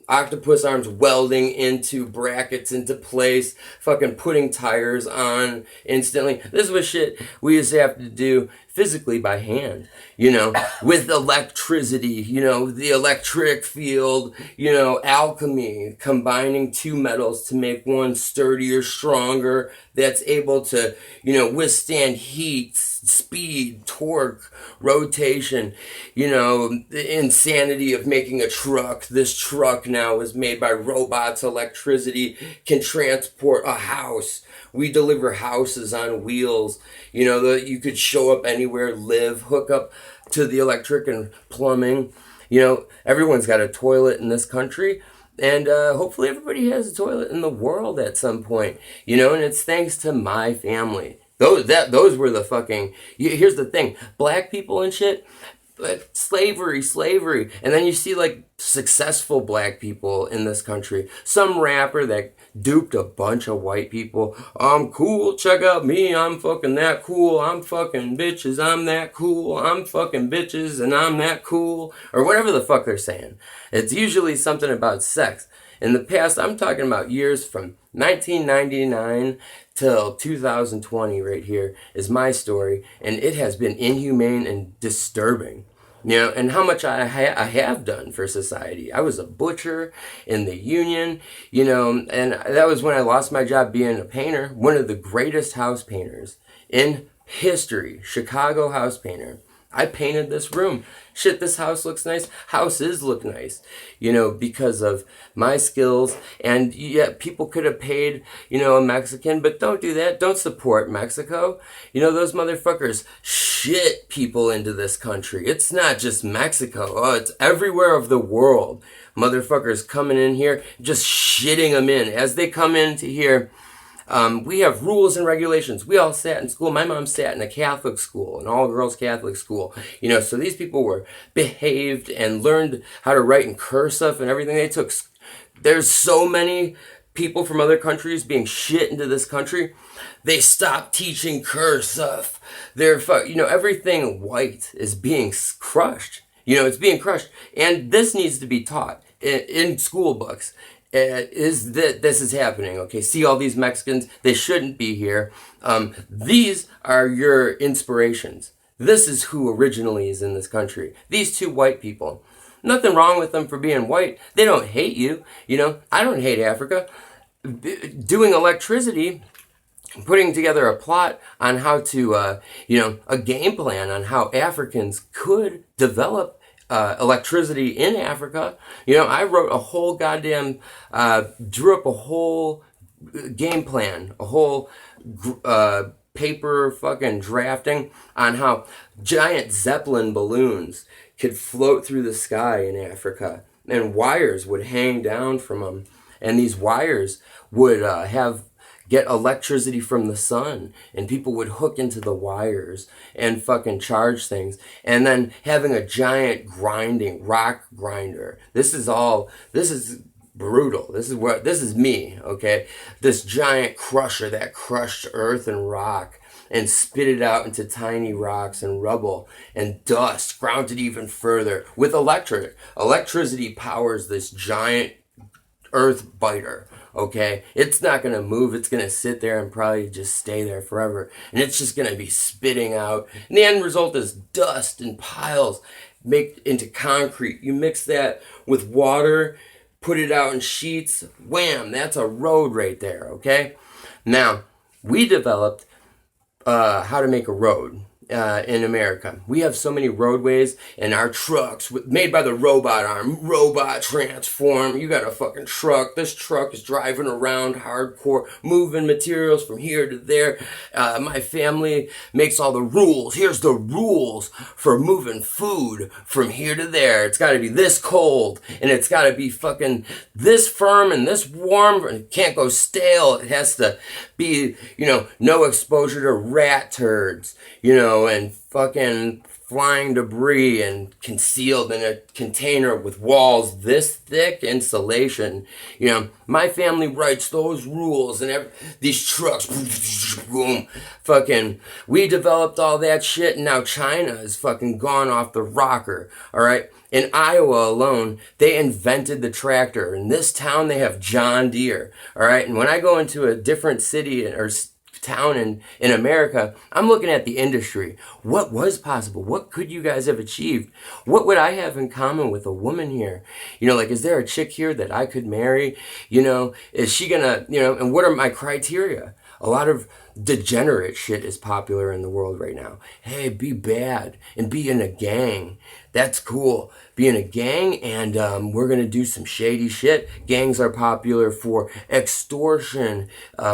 A: octopus arms welding into brackets into place, fucking putting tires on instantly. This was shit we used to have to do physically by hand, you know, with electricity, you know, the electric field, you know, alchemy, combining 2 metals to make one sturdier, stronger, that's able to, you know, withstand heat, speed, torque, rotation, you know, the insanity of making a truck. This truck now is made by robots, electricity, can transport a house. We deliver houses on wheels, you know, that you could show up anywhere, live, hook up to the electric and plumbing. You know, everyone's got a toilet in this country. And hopefully everybody has a toilet in the world at some point, you know, and it's thanks to my family. Those were the fucking, here's the thing, black people and shit, slavery, and then you see like successful black people in this country, some rapper that duped a bunch of white people. I'm cool, check out me, I'm fucking that cool, I'm fucking bitches, I'm that cool, I'm fucking bitches and I'm that cool, or whatever the fuck they're saying. It's usually something about sex. In the past, I'm talking about years from 1999 till 2020 right here is my story, and it has been inhumane and disturbing. You know, and how much I have done for society. I was a butcher in the union, you know, and that was when I lost my job being a painter, one of the greatest house painters in history, Chicago house painter. I painted this room. Shit, this house looks nice. Houses look nice, because of my skills. And yeah, people could have paid, a Mexican, but don't do that. Don't support Mexico. Those motherfuckers shit people into this country. It's not just Mexico. Oh, it's everywhere of the world. Motherfuckers coming in here, just shitting them in. As they come into here, we have rules and regulations. We all sat in school. My mom sat in a Catholic school, an all-girls Catholic school. So these people were behaved and learned how to write in cursive and everything. There's so many people from other countries being shit into this country. They stopped teaching cursive. Everything white is being crushed. It's being crushed. And this needs to be taught in school books. This is happening, okay? See all these Mexicans? They shouldn't be here. These are your inspirations. This is who originally is in this country. These two white people. Nothing wrong with them for being white. They don't hate you. I don't hate Africa. Doing electricity, putting together a plot on how to, a game plan on how Africans could develop electricity in Africa. I wrote a whole goddamn, drew up a whole game plan, a whole paper fucking drafting on how giant Zeppelin balloons could float through the sky in Africa, and wires would hang down from them, and these wires would get electricity from the sun, and people would hook into the wires and fucking charge things, and then having a giant rock grinder. This is brutal. This is me, okay? This giant crusher that crushed earth and rock and spit it out into tiny rocks and rubble and dust, ground it even further with electricity powers this giant earth biter. Okay, it's not going to move. It's going to sit there and probably just stay there forever. And it's just going to be spitting out. And the end result is dust and piles make into concrete. You mix that with water, put it out in sheets. Wham, that's a road right there, okay? Now, we developed how to make a road. In America, we have so many roadways, and our trucks made by the robot arm, robot transform. You got a fucking truck. This truck is driving around hardcore, moving materials from here to there. My family makes all the rules. Here's the rules for moving food from here to there. It's got to be this cold, and it's got to be fucking this firm and this warm. It can't go stale. It has to be, no exposure to rat turds, and fucking flying debris and concealed in a container with walls this thick, insulation. My family writes those rules, and these trucks, boom, fucking, we developed all that shit, and now China is fucking gone off the rocker, all right? In Iowa alone, they invented the tractor. In this town, they have John Deere, all right? And when I go into a different city or town in America, I'm looking at the industry. What was possible? What could you guys have achieved? What would I have in common with a woman here? Is there a chick here that I could marry? Is she gonna, and what are my criteria? A lot of degenerate shit is popular in the world right now. Hey, be bad and be in a gang. That's cool. Be in a gang, and we're going to do some shady shit. Gangs are popular for extortion.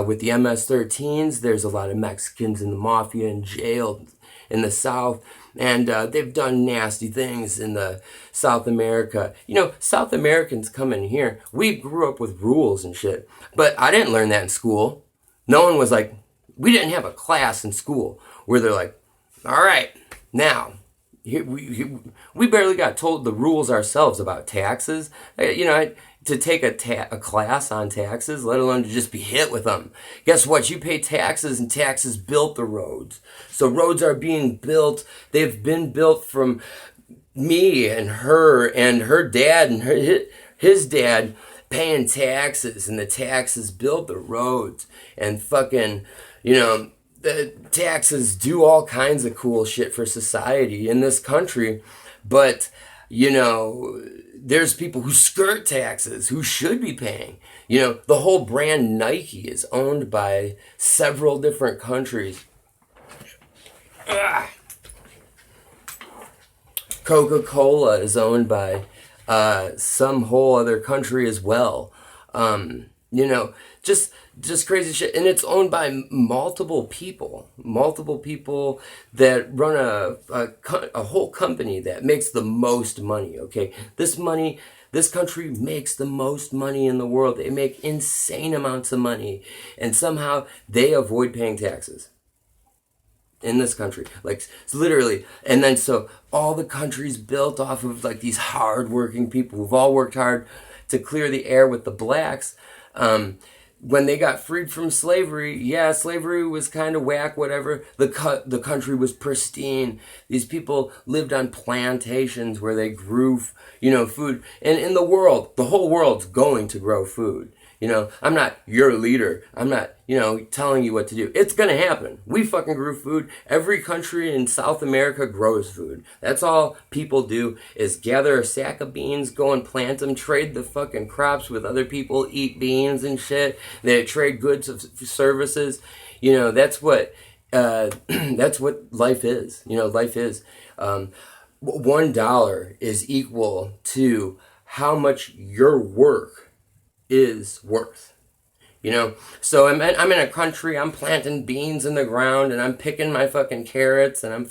A: With the MS-13s, there's a lot of Mexicans in the mafia in jail in the South, and they've done nasty things in the South America. South Americans come in here. We grew up with rules and shit, but I didn't learn that in school. No one was like, we didn't have a class in school where they're like, all right, now, we barely got told the rules ourselves about taxes. To take a class on taxes, let alone to just be hit with them. Guess what? You pay taxes, and taxes built the roads. So roads are being built. They've been built from me and her dad and his dad paying taxes, and the taxes build the roads, and fucking, the taxes do all kinds of cool shit for society in this country, but, there's people who skirt taxes who should be paying. The whole brand Nike is owned by several different countries. Coca-Cola is owned by some whole other country as well. You know, just crazy shit, and it's owned by multiple people that run a whole company that makes the most money. Okay, this country makes the most money in the world. They make insane amounts of money, and somehow they avoid paying taxes in this country, like literally. And then so all the country's built off of like these hard-working people who've all worked hard to clear the air with the blacks. When they got freed from slavery, yeah, slavery was kind of whack, whatever. The country was pristine. These people lived on plantations where they grew, food. And in the world, the whole world's going to grow food. I'm not your leader. I'm not, telling you what to do. It's going to happen. We fucking grew food. Every country in South America grows food. That's all people do is gather a sack of beans, go and plant them, trade the fucking crops with other people, eat beans and shit. They trade goods of services. That's what, that's what life is. Life is, $1 is equal to how much your work is worth. So I'm in a country, I'm planting beans in the ground and I'm picking my fucking carrots and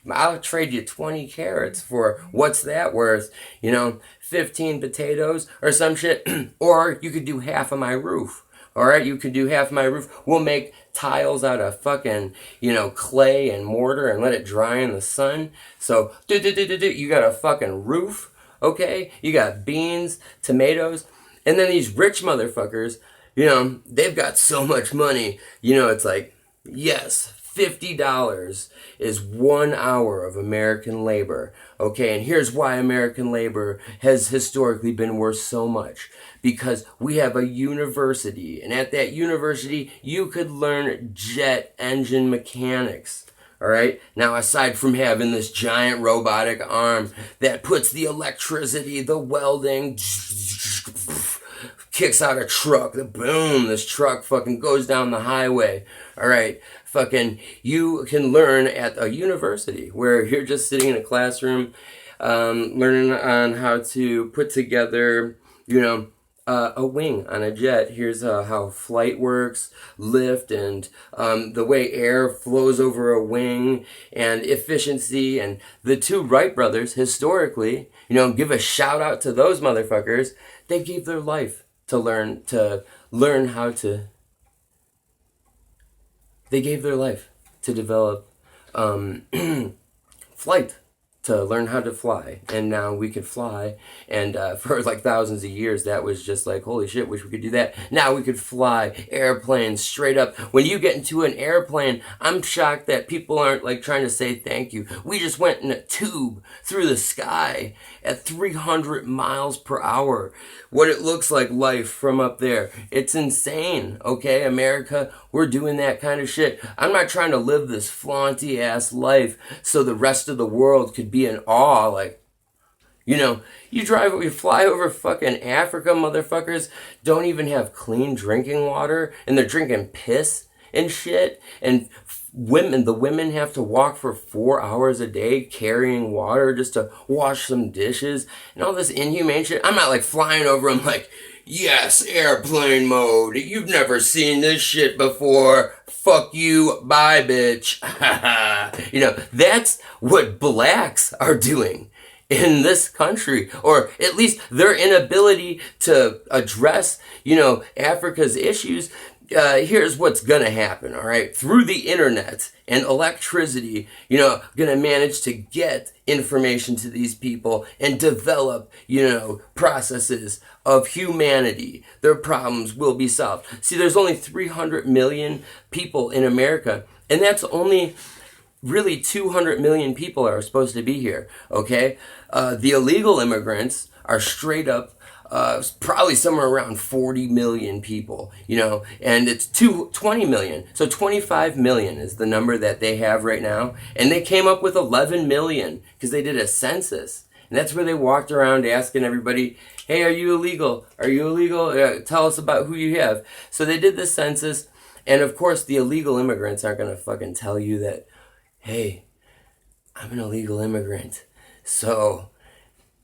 A: I'll trade you 20 carrots for what's that worth, 15 potatoes or some shit. Or you could do half of my roof. Alright, you could do half of my roof. We'll make tiles out of fucking, clay and mortar and let it dry in the sun. So, you got a fucking roof, okay? You got beans, tomatoes. And then these rich motherfuckers, they've got so much money. It's like, yes, $50 is 1 hour of American labor. Okay, and here's why American labor has historically been worth so much. Because we have a university, and at that university, you could learn jet engine mechanics. Alright, now aside from having this giant robotic arm that puts the electricity, the welding, kicks out a truck, boom, this truck fucking goes down the highway. Alright, you can learn at a university where you're just sitting in a classroom, learning on how to put together, a wing on a jet. Here's how flight works, lift, and the way air flows over a wing, and efficiency. And the two Wright brothers, historically, give a shout out to those motherfuckers. They gave their life to learn how to. They gave their life to develop flight. To learn how to fly, and now we could fly, and for like thousands of years that was just like, holy shit, wish we could do that. Now we could fly airplanes straight up. When you get into an airplane, I'm shocked that people aren't like trying to say thank you. We just went in a tube through the sky at 300 miles per hour. What it looks like life from up there, it's insane. Okay, America, we're doing that kind of shit. I'm not trying to live this flaunty ass life so the rest of the world could be in awe. Like, you fly over fucking Africa, motherfuckers don't even have clean drinking water, and they're drinking piss and shit, and the women have to walk for 4 hours a day carrying water just to wash some dishes and all this inhumane shit. I'm not like flying over them like, yes, airplane mode, you've never seen this shit before, fuck you, bye bitch. That's what blacks are doing in this country, or at least their inability to address, Africa's issues. Here's what's gonna happen, alright? Through the internet and electricity, gonna manage to get information to these people and develop, processes of humanity. Their problems will be solved. See, there's only 300 million people in America, and that's only really 200 million people are supposed to be here, okay? The illegal immigrants are straight up probably somewhere around 40 million people, and it's 20 million. So 25 million is the number that they have right now. And they came up with 11 million because they did a census. And that's where they walked around asking everybody, hey, are you illegal? Are you illegal? Tell us about who you have. So they did this census. And of course, the illegal immigrants aren't going to fucking tell you that, hey, I'm an illegal immigrant. So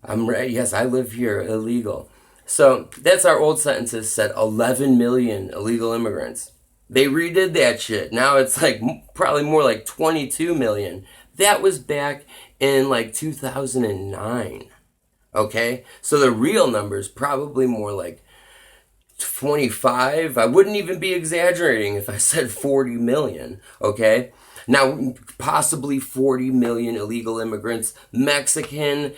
A: I'm right. Yes, I live here illegal. So that's our old sentences said 11 million illegal immigrants. They redid that shit. Now it's like probably more like 22 million. That was back in like 2009. Okay? So the real number's probably more like 25. I wouldn't even be exaggerating if I said 40 million. Okay? Now, possibly 40 million illegal immigrants, Mexican,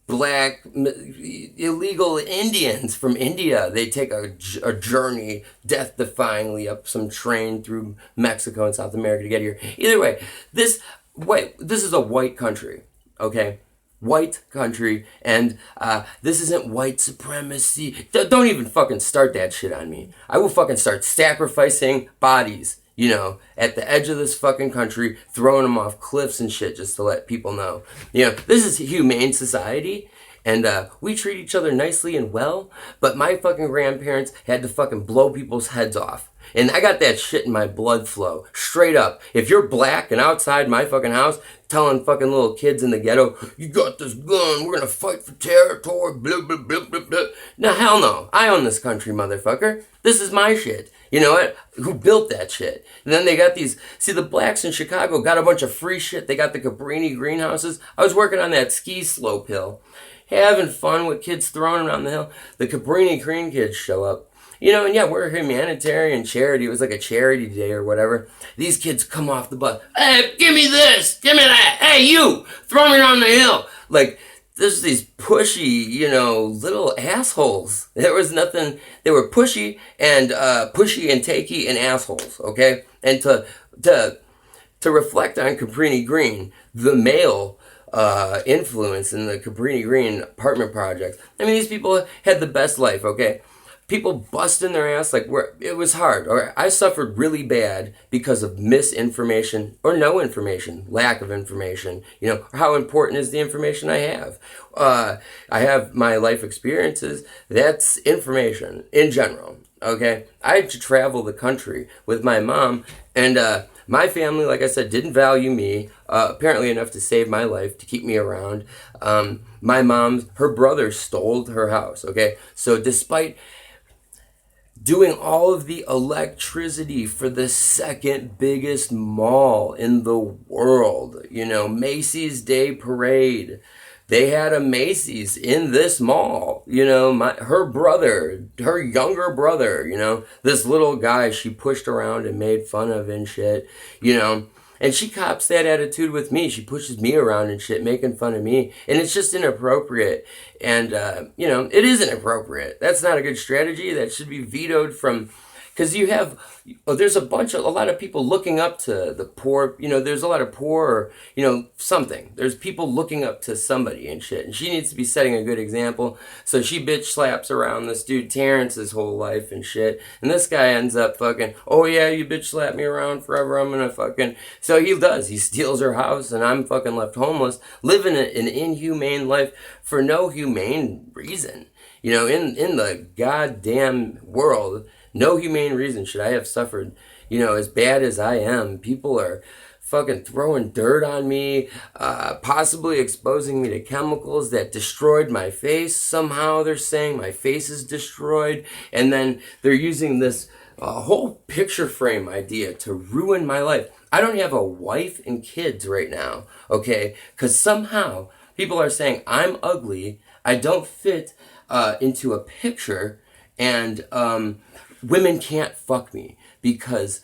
A: black, illegal Indians from India. They take a journey death-defyingly up some train through Mexico and South America to get here. Either way, this is a white country, okay? White country, and this isn't white supremacy. Don't even fucking start that shit on me. I will fucking start sacrificing bodies, at the edge of this fucking country, throwing them off cliffs and shit just to let people know. This is humane society, and we treat each other nicely and well, but my fucking grandparents had to fucking blow people's heads off. And I got that shit in my blood flow. Straight up. If you're black and outside my fucking house telling fucking little kids in the ghetto, you got this gun, we're gonna fight for territory, blah, blah, blah, blah, blah. Now, hell no. I own this country, motherfucker. This is my shit. You know what? Who built that shit? And then they got these, the blacks in Chicago got a bunch of free shit. They got the Cabrini greenhouses. I was working on that ski slope hill, having fun with kids throwing around the hill. The Cabrini green kids show up. And yeah, we're a humanitarian charity. It was like a charity day or whatever. These kids come off the bus. Hey, give me this. Give me that. Hey, you. Throw me around the hill. Like, there's these pushy, little assholes. There was nothing. They were pushy and takey and assholes, okay? And to reflect on Cabrini Green, the male influence in the Cabrini Green apartment projects. I mean, these people had the best life, okay? People busting their ass, it was hard. Or I suffered really bad because of misinformation or no information, lack of information. How important is the information I have? I have my life experiences. That's information in general. Okay, I had to travel the country with my mom, and my family, like I said, didn't value me apparently enough to save my life, to keep me around. My her brother stole her house. Okay, so despite doing all of the electricity for the second biggest mall in the world, Macy's Day Parade. They had a Macy's in this mall, her younger brother, this little guy she pushed around and made fun of and shit, And she cops that attitude with me. She pushes me around and shit, making fun of me. And it's just inappropriate. And, it is inappropriate. That's not a good strategy. That should be vetoed from... Because there's a lot of people looking up to the poor, there's a lot of poor, something. There's people looking up to somebody and shit. And she needs to be setting a good example. So she bitch slaps around this dude Terrence his whole life and shit. And this guy ends up fucking, oh yeah, you bitch slap me around forever, I'm gonna fucking... So he does. He steals her house and I'm fucking left homeless, living an inhumane life for no humane reason. In the goddamn world... No humane reason should I have suffered, as bad as I am. People are fucking throwing dirt on me, possibly exposing me to chemicals that destroyed my face. Somehow they're saying my face is destroyed. And then they're using this whole picture frame idea to ruin my life. I don't have a wife and kids right now, okay? Because somehow people are saying I'm ugly, I don't fit into a picture, and... women can't fuck me because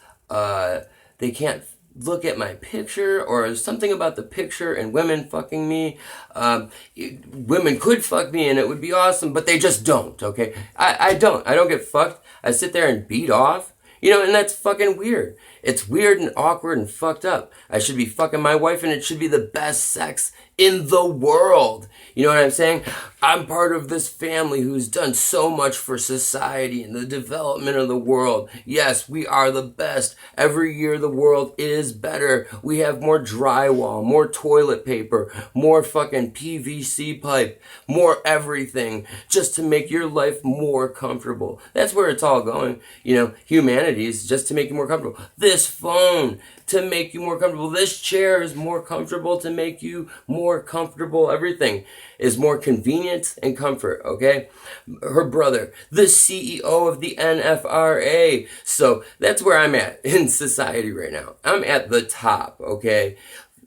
A: they can't look at my picture, or something about the picture and women fucking me. Women could fuck me and it would be awesome, but they just don't, okay? I don't get fucked. I sit there and beat off, and that's fucking weird. It's weird and awkward and fucked up. I should be fucking my wife and it should be the best sex in the world. You know what I'm saying? I'm part of this family who's done so much for society and the development of the world. Yes, we are the best. Every year the world is better. We have more drywall, more toilet paper, more fucking PVC pipe, more everything, just to make your life more comfortable. That's where it's all going. Humanity is just to make you more comfortable. This phone to make you more comfortable. This chair is more comfortable to make you more more comfortable. Everything is more convenience and comfort, okay? Her brother, the CEO of the NFRA. So that's where I'm at in society right now. I'm at the top, okay?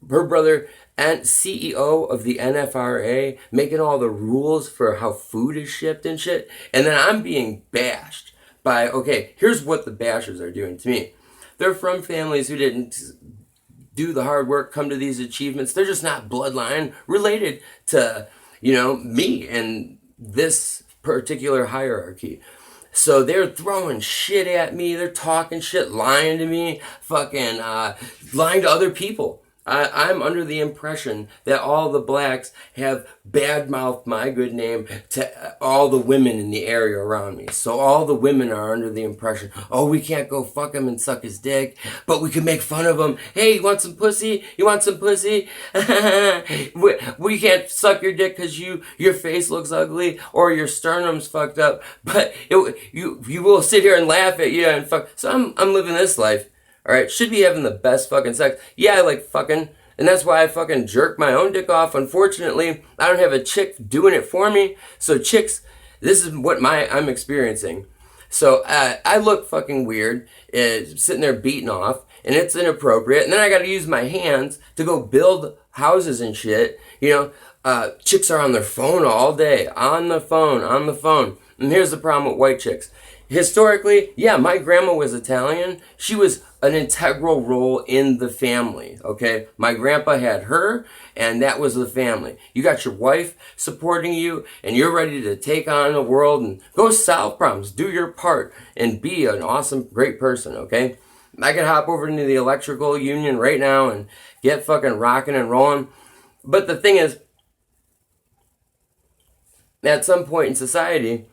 A: Her brother and CEO of the NFRA making all the rules for how food is shipped and shit. And then I'm being bashed by, okay, here's what the bashers are doing to me. They're from families who didn't do the hard work, come to these achievements. They're just not bloodline related to, me and this particular hierarchy. So they're throwing shit at me. They're talking shit, lying to me, fucking lying to other people. I'm under the impression that all the blacks have bad-mouthed my good name to all the women in the area around me. So all the women are under the impression, oh, we can't go fuck him and suck his dick, but we can make fun of him. Hey, you want some pussy? You want some pussy? we can't suck your dick because your face looks ugly or your sternum's fucked up, but you will sit here and laugh at you and fuck. So I'm living this life. Alright, should be having the best fucking sex. Yeah, I like fucking, and that's why I fucking jerk my own dick off. Unfortunately, I don't have a chick doing it for me. So chicks, this is what I'm experiencing. So I look fucking weird, sitting there beating off, and it's inappropriate. And then I gotta use my hands to go build houses and shit. Chicks are on their phone all day. On the phone. And here's the problem with white chicks. Historically, yeah, my grandma was Italian. She was an integral role in the family, okay? My grandpa had her, and that was the family. You got your wife supporting you, and you're ready to take on the world and go solve problems, do your part, and be an awesome, great person, okay? I could hop over into the electrical union right now and get fucking rocking and rolling. But the thing is, at some point in society,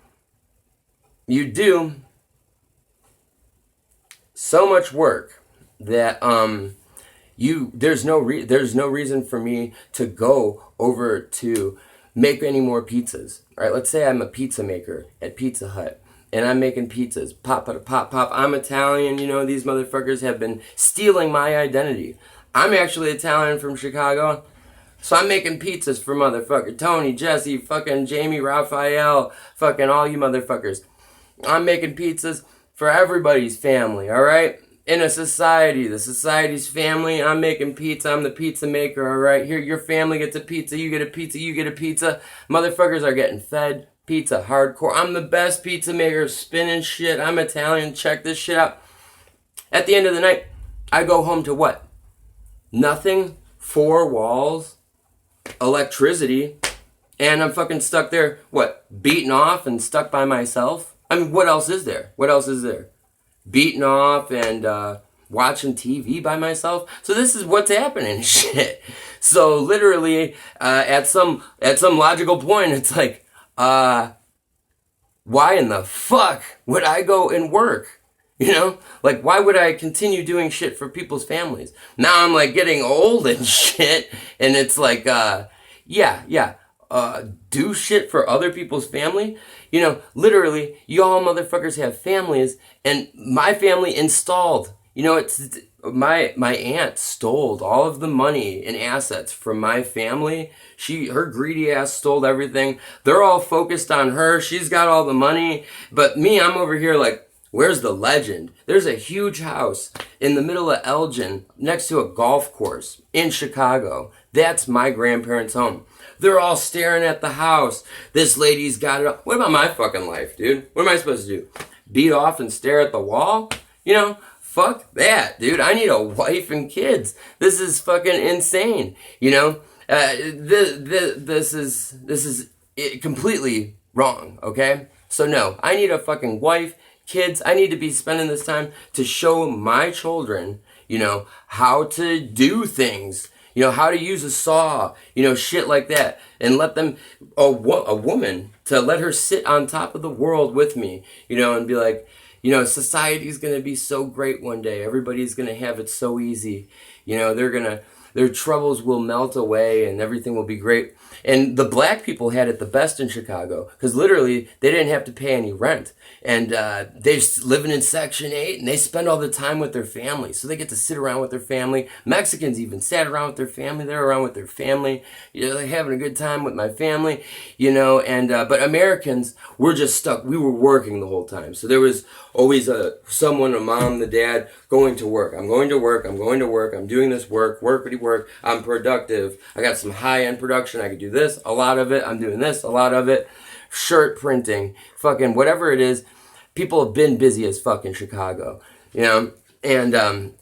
A: you do so much work that there's no reason for me to go over to make any more pizzas. All right, let's say I'm a pizza maker at Pizza Hut and I'm making pizzas. Pop, pop, pop, pop. I'm Italian. These motherfuckers have been stealing my identity. I'm actually Italian from Chicago. So I'm making pizzas for motherfucker Tony, Jesse, fucking Jamie, Raphael, fucking all you motherfuckers. I'm making pizzas for everybody's family, alright? In a society, the society's family, I'm making pizza, I'm the pizza maker, alright? Here, your family gets a pizza, you get a pizza, you get a pizza. Motherfuckers are getting fed pizza, hardcore. I'm the best pizza maker, spinning shit. I'm Italian, check this shit out. At the end of the night, I go home to what? Nothing, 4 walls, electricity, and I'm fucking stuck there, beaten off and stuck by myself? I mean, what else is there? Beaten off and watching TV by myself? So this is what's happening, shit. So literally, at some logical point, it's like, why in the fuck would I go and work? Why would I continue doing shit for people's families? Now I'm getting old and shit, and it's do shit for other people's family. Literally, y'all motherfuckers have families, and my family installed. It's my aunt stole all of the money and assets from my family. Her greedy ass stole everything. They're all focused on her. She's got all the money, but me, I'm over here where's the legend? There's a huge house in the middle of Elgin next to a golf course in Chicago. That's my grandparents' home. They're all staring at the house. This lady's got it up. What about my fucking life, dude? What am I supposed to do? Beat off and stare at the wall? Fuck that, dude. I need a wife and kids. This is fucking insane. This is completely wrong, okay? So no, I need a fucking wife, kids. I need to be spending this time to show my children, how to do things. How to use a saw, shit like that. And let them, a woman, to let her sit on top of the world with me, and be like, society's going to be so great one day. Everybody's going to have it so easy. They're going their troubles will melt away and everything will be great. And the black people had it the best in Chicago because literally they didn't have to pay any rent. And they're living in Section 8 and they spend all the time with their family. So they get to sit around with their family. Mexicans even sat around with their family. They're around with their family. You know, like having a good time with my family, you know. And but Americans, we're just stuck. We were working the whole time. So there was always someone, a mom, the dad, going to work. I'm going to work. I'm going to work. I'm doing this work. Workity work. I'm productive. I got some high-end production. I could do this, a lot of it. I'm doing this, a lot of it. Shirt printing, fucking whatever it is. People have been busy as fuck in Chicago, you know. And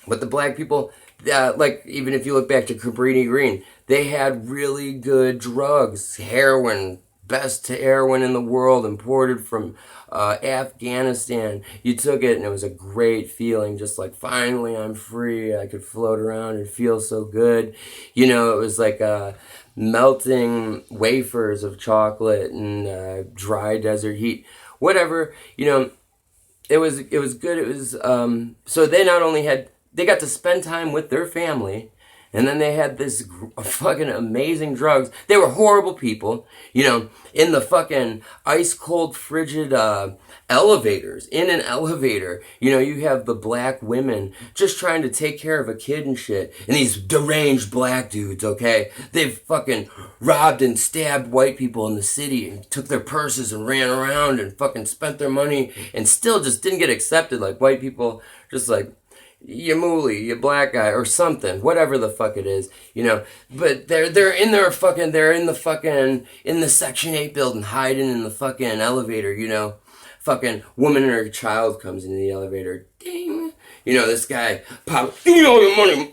A: but the black people, like even if you look back to Cabrini Green, they had really good drugs, heroin, best heroin in the world, imported from Afghanistan. You took it and it was a great feeling, just like finally I'm free. I could float around and feel so good, you know. It was like melting wafers of chocolate and dry desert heat, whatever, you know. It was good. It was so they not only they got to spend time with their family, and then they had this fucking amazing drugs. They were horrible people, you know, in the fucking ice cold frigid elevators, in an elevator, you know, you have the black women just trying to take care of a kid and shit, and these deranged black dudes, okay, they've fucking robbed and stabbed white people in the city and took their purses and ran around and fucking spent their money and still just didn't get accepted. Like white people just like, you mooly, you black guy, or something, whatever the fuck it is, you know. But they're in the Section 8 building, hiding in the fucking elevator, you know. Fucking woman and her child comes into the elevator, ding, you know. This guy pops, give me all your money,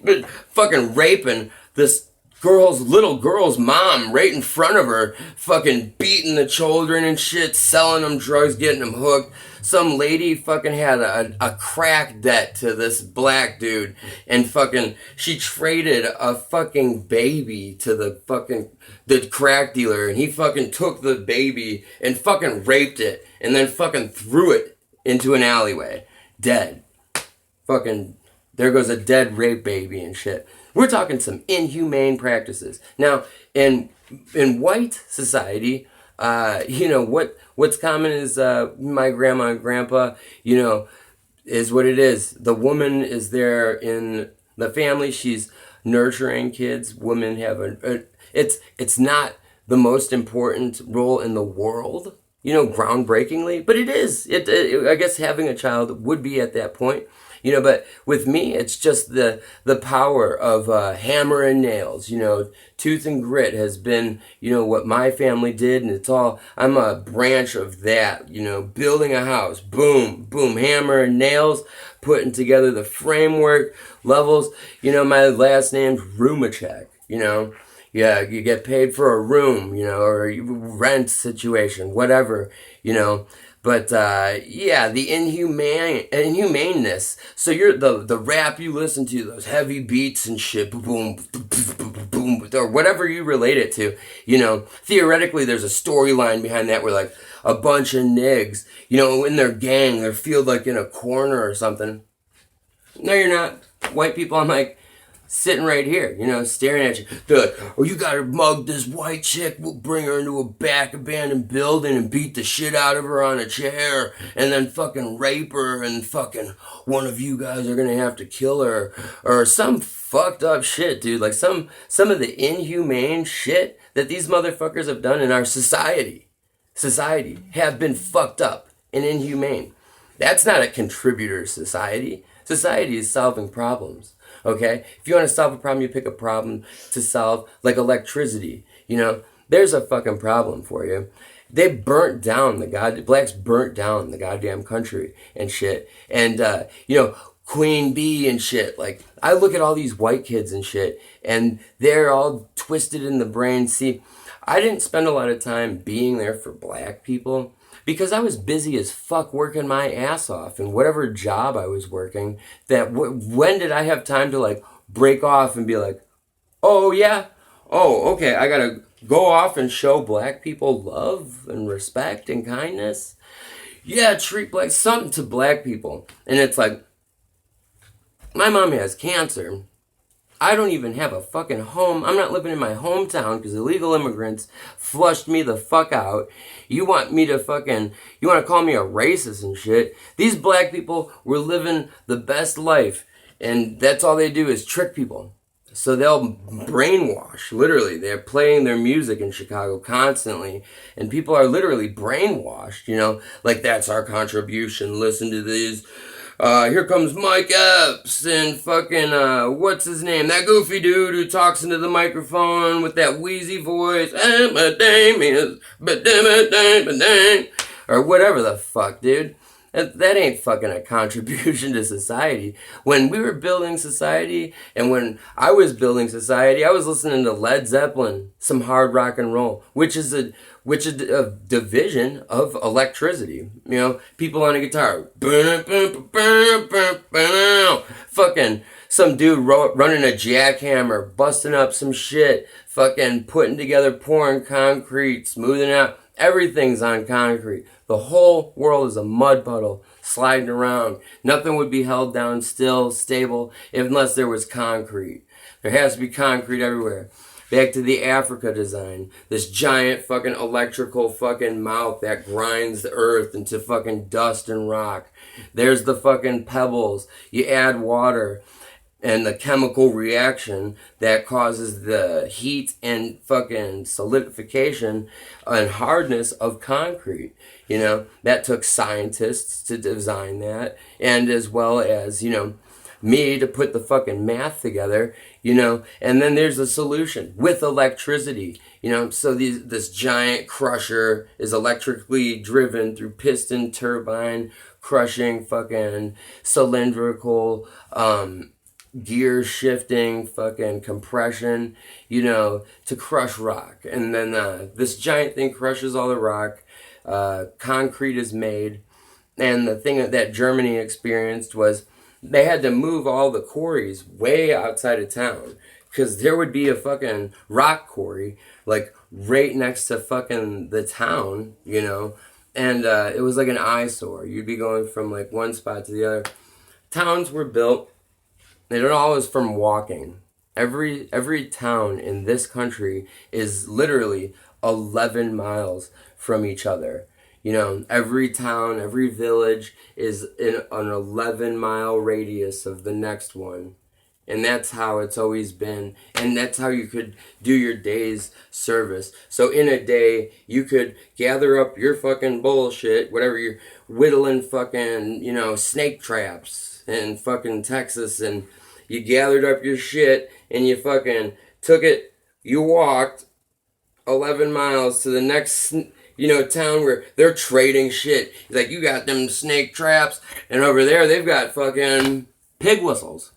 A: fucking raping this little girl's mom right in front of her, fucking beating the children and shit, selling them drugs, getting them hooked. Some lady fucking had a crack debt to this black dude, and fucking she traded a fucking baby to the crack dealer, and he fucking took the baby and fucking raped it and then fucking threw it into an alleyway, dead. Fucking there goes a dead rape baby and shit. We're talking some inhumane practices. Now, in white society, you know, what's common is my grandma and grandpa, you know, is what it is. The woman is there in the family. She's nurturing kids. Women have it's not the most important role in the world, you know, groundbreakingly, but it is. I guess having a child would be at that point. You know, but with me, it's just the power of hammer and nails. You know, tooth and grit has been, you know, what my family did, and I'm a branch of that. You know, building a house, boom, boom, hammer and nails, putting together the framework, levels. You know, my last name's Rumacek, you know. Yeah, you get paid for a room, you know, or rent situation, whatever, you know. But yeah, the inhumaneness. So you're the rap you listen to, those heavy beats and shit, boom, boom, boom, or whatever you relate it to. You know, theoretically, there's a storyline behind that where like a bunch of niggas, you know, in their gang, they feel like in a corner or something. No, you're not. White people, I'm like, sitting right here, you know, staring at you. They're like, oh, you gotta mug this white chick. We'll bring her into a back abandoned building and beat the shit out of her on a chair and then fucking rape her, and fucking one of you guys are gonna have to kill her. Or some fucked up shit, dude. Like some of the inhumane shit that these motherfuckers have done in our society have been fucked up and inhumane. That's not a contributor society. Society is solving problems. Okay? If you want to solve a problem, you pick a problem to solve, like electricity. You know, there's a fucking problem for you. They burnt down blacks burnt down the goddamn country and shit. And, you know, Queen Bee and shit. Like, I look at all these white kids and shit, and they're all twisted in the brain. See, I didn't spend a lot of time being there for black people, because I was busy as fuck working my ass off in whatever job I was working. That when did I have time to like break off and be like, oh yeah, oh okay, I gotta go off and show black people love and respect and kindness. Yeah, treat something to black people. And it's like, my mom has cancer. I don't even have a fucking home. I'm not living in my hometown because illegal immigrants flushed me the fuck out. You want to call me a racist and shit. These black people were living the best life, and that's all they do is trick people. So they'll brainwash, literally. They're playing their music in Chicago constantly, and people are literally brainwashed, like that's our contribution. Listen to these. Here comes Mike Epps and fucking, what's his name? That goofy dude who talks into the microphone with that wheezy voice. Or whatever the fuck, dude. That ain't fucking a contribution to society. When we were building society, and when I was building society, I was listening to Led Zeppelin, some hard rock and roll, which is a division of electricity. People on a guitar, fucking some dude running a jackhammer, busting up some shit, fucking putting together, pouring concrete, smoothing out. Everything's on concrete. The whole world is a mud puddle, sliding around. Nothing would be held down still, stable, unless there was concrete. There has to be concrete everywhere. Back to the Africa design. This giant fucking electrical fucking mouth that grinds the earth into fucking dust and rock. There's the fucking pebbles. You add water. And the chemical reaction that causes the heat and fucking solidification and hardness of concrete. That took scientists to design that. And as well as, me to put the fucking math together, And then there's a solution with electricity, So this giant crusher is electrically driven through piston turbine, crushing fucking cylindrical, gear shifting, fucking compression, to crush rock. And then this giant thing crushes all the rock. Concrete is made. And the thing that Germany experienced was they had to move all the quarries way outside of town. Because there would be a fucking rock quarry, like, right next to fucking the town, And it was like an eyesore. You'd be going from, like, one spot to the other. Towns were built. They're always from walking. Every town in this country is literally 11 miles from each other. Every town, every village is in an 11-mile radius of the next one. And that's how it's always been. And that's how you could do your day's service. So in a day, you could gather up your fucking bullshit, whatever you're whittling fucking, snake traps in fucking Texas, and you gathered up your shit and you fucking took it, you walked 11 miles to the next, town where they're trading shit. Like, you got them snake traps, and over there they've got fucking pig whistles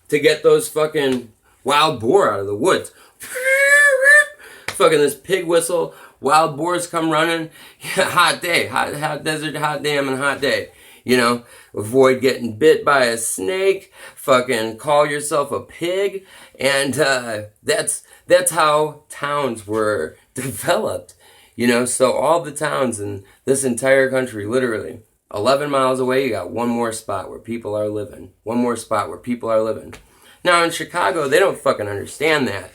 A: to get those fucking wild boar out of the woods. Fucking this pig whistle, wild boars come running. Hot day, hot desert, hot damn and hot day. Avoid getting bit by a snake, fucking call yourself a pig, and that's how towns were developed, so all the towns in this entire country, literally, 11 miles away, you got one more spot where people are living. One more spot where people are living. Now in Chicago, they don't fucking understand that.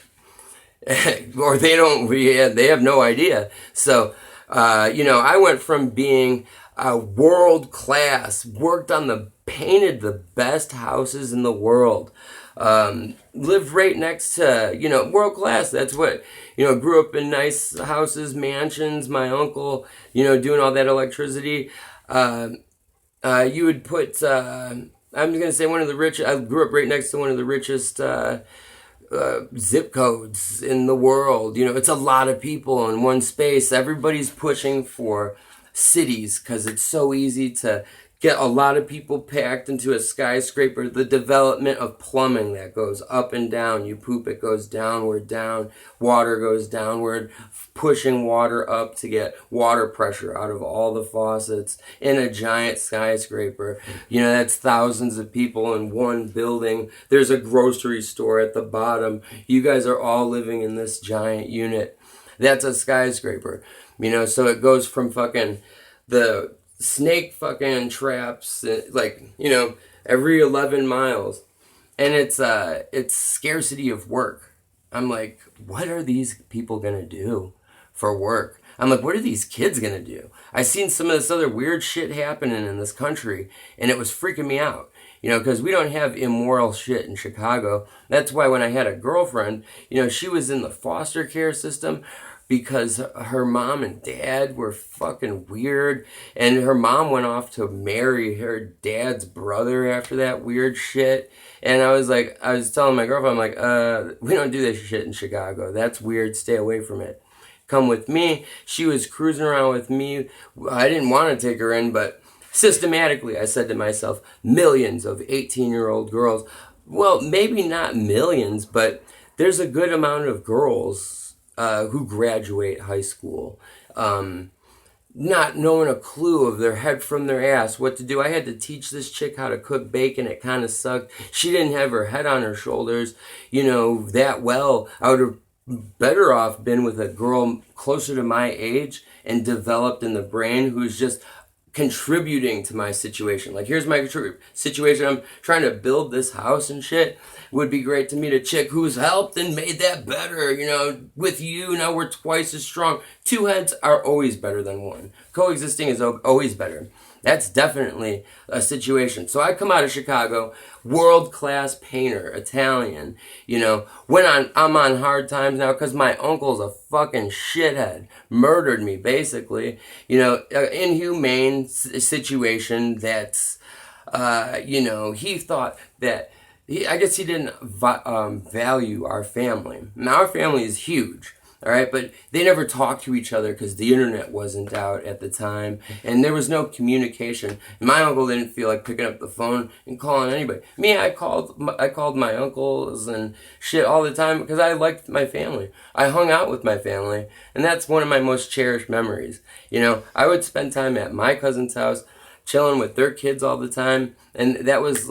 A: Or they have no idea. So, I went from being world class, painted the best houses in the world, lived right next to, world class. That's what, grew up in nice houses, mansions, my uncle, doing all that electricity. You would put, I'm going to say I grew up right next to one of the richest, zip codes in the world. It's a lot of people in one space. Everybody's pushing for cities because it's so easy to get a lot of people packed into a skyscraper. The development of plumbing that goes up and down. You poop, it goes downward, down. Water goes downward, pushing water up to get water pressure out of all the faucets in a giant skyscraper. That's thousands of people in one building. There's a grocery store at the bottom. You guys are all living in this giant unit. That's a skyscraper. So it goes from fucking the snake fucking traps, every 11 miles. and it's scarcity of work. I'm like, what are these people gonna do for work? I'm like, what are these kids gonna do? I seen some of this other weird shit happening in this country, and it was freaking me out. Because we don't have immoral shit in Chicago. That's why when I had a girlfriend, she was in the foster care system because her mom and dad were fucking weird, and her mom went off to marry her dad's brother after that weird shit. And I was telling my girlfriend, I'm like, we don't do this shit in Chicago. That's weird. Stay away from it. Come with me. She was cruising around with me. I didn't want to take her in, but systematically, I said to myself, millions of 18-year-old girls. Well, maybe not millions, but there's a good amount of girls who graduate high school not knowing a clue of their head from their ass, what to do. I had to teach this chick how to cook bacon. It kind of sucked. She didn't have her head on her shoulders, that well. I would have better off been with a girl closer to my age and developed in the brain who's just contributing to my situation. Like, here's my situation. I'm trying to build this house and shit. It would be great to meet a chick who's helped and made that better. With you, now we're twice as strong. Two heads are always better than one. Coexisting is always better. That's definitely a situation. So I come out of Chicago, world-class painter, Italian, when I'm on hard times now because my uncle's a fucking shithead, murdered me basically, inhumane situation that's, he thought that, I guess he didn't value our family. Now our family is huge. All right, but they never talked to each other because the internet wasn't out at the time, and there was no communication. And my uncle didn't feel like picking up the phone and calling anybody. Me, I called my uncles and shit all the time because I liked my family. I hung out with my family, and that's one of my most cherished memories. I would spend time at my cousin's house, chilling with their kids all the time, and that was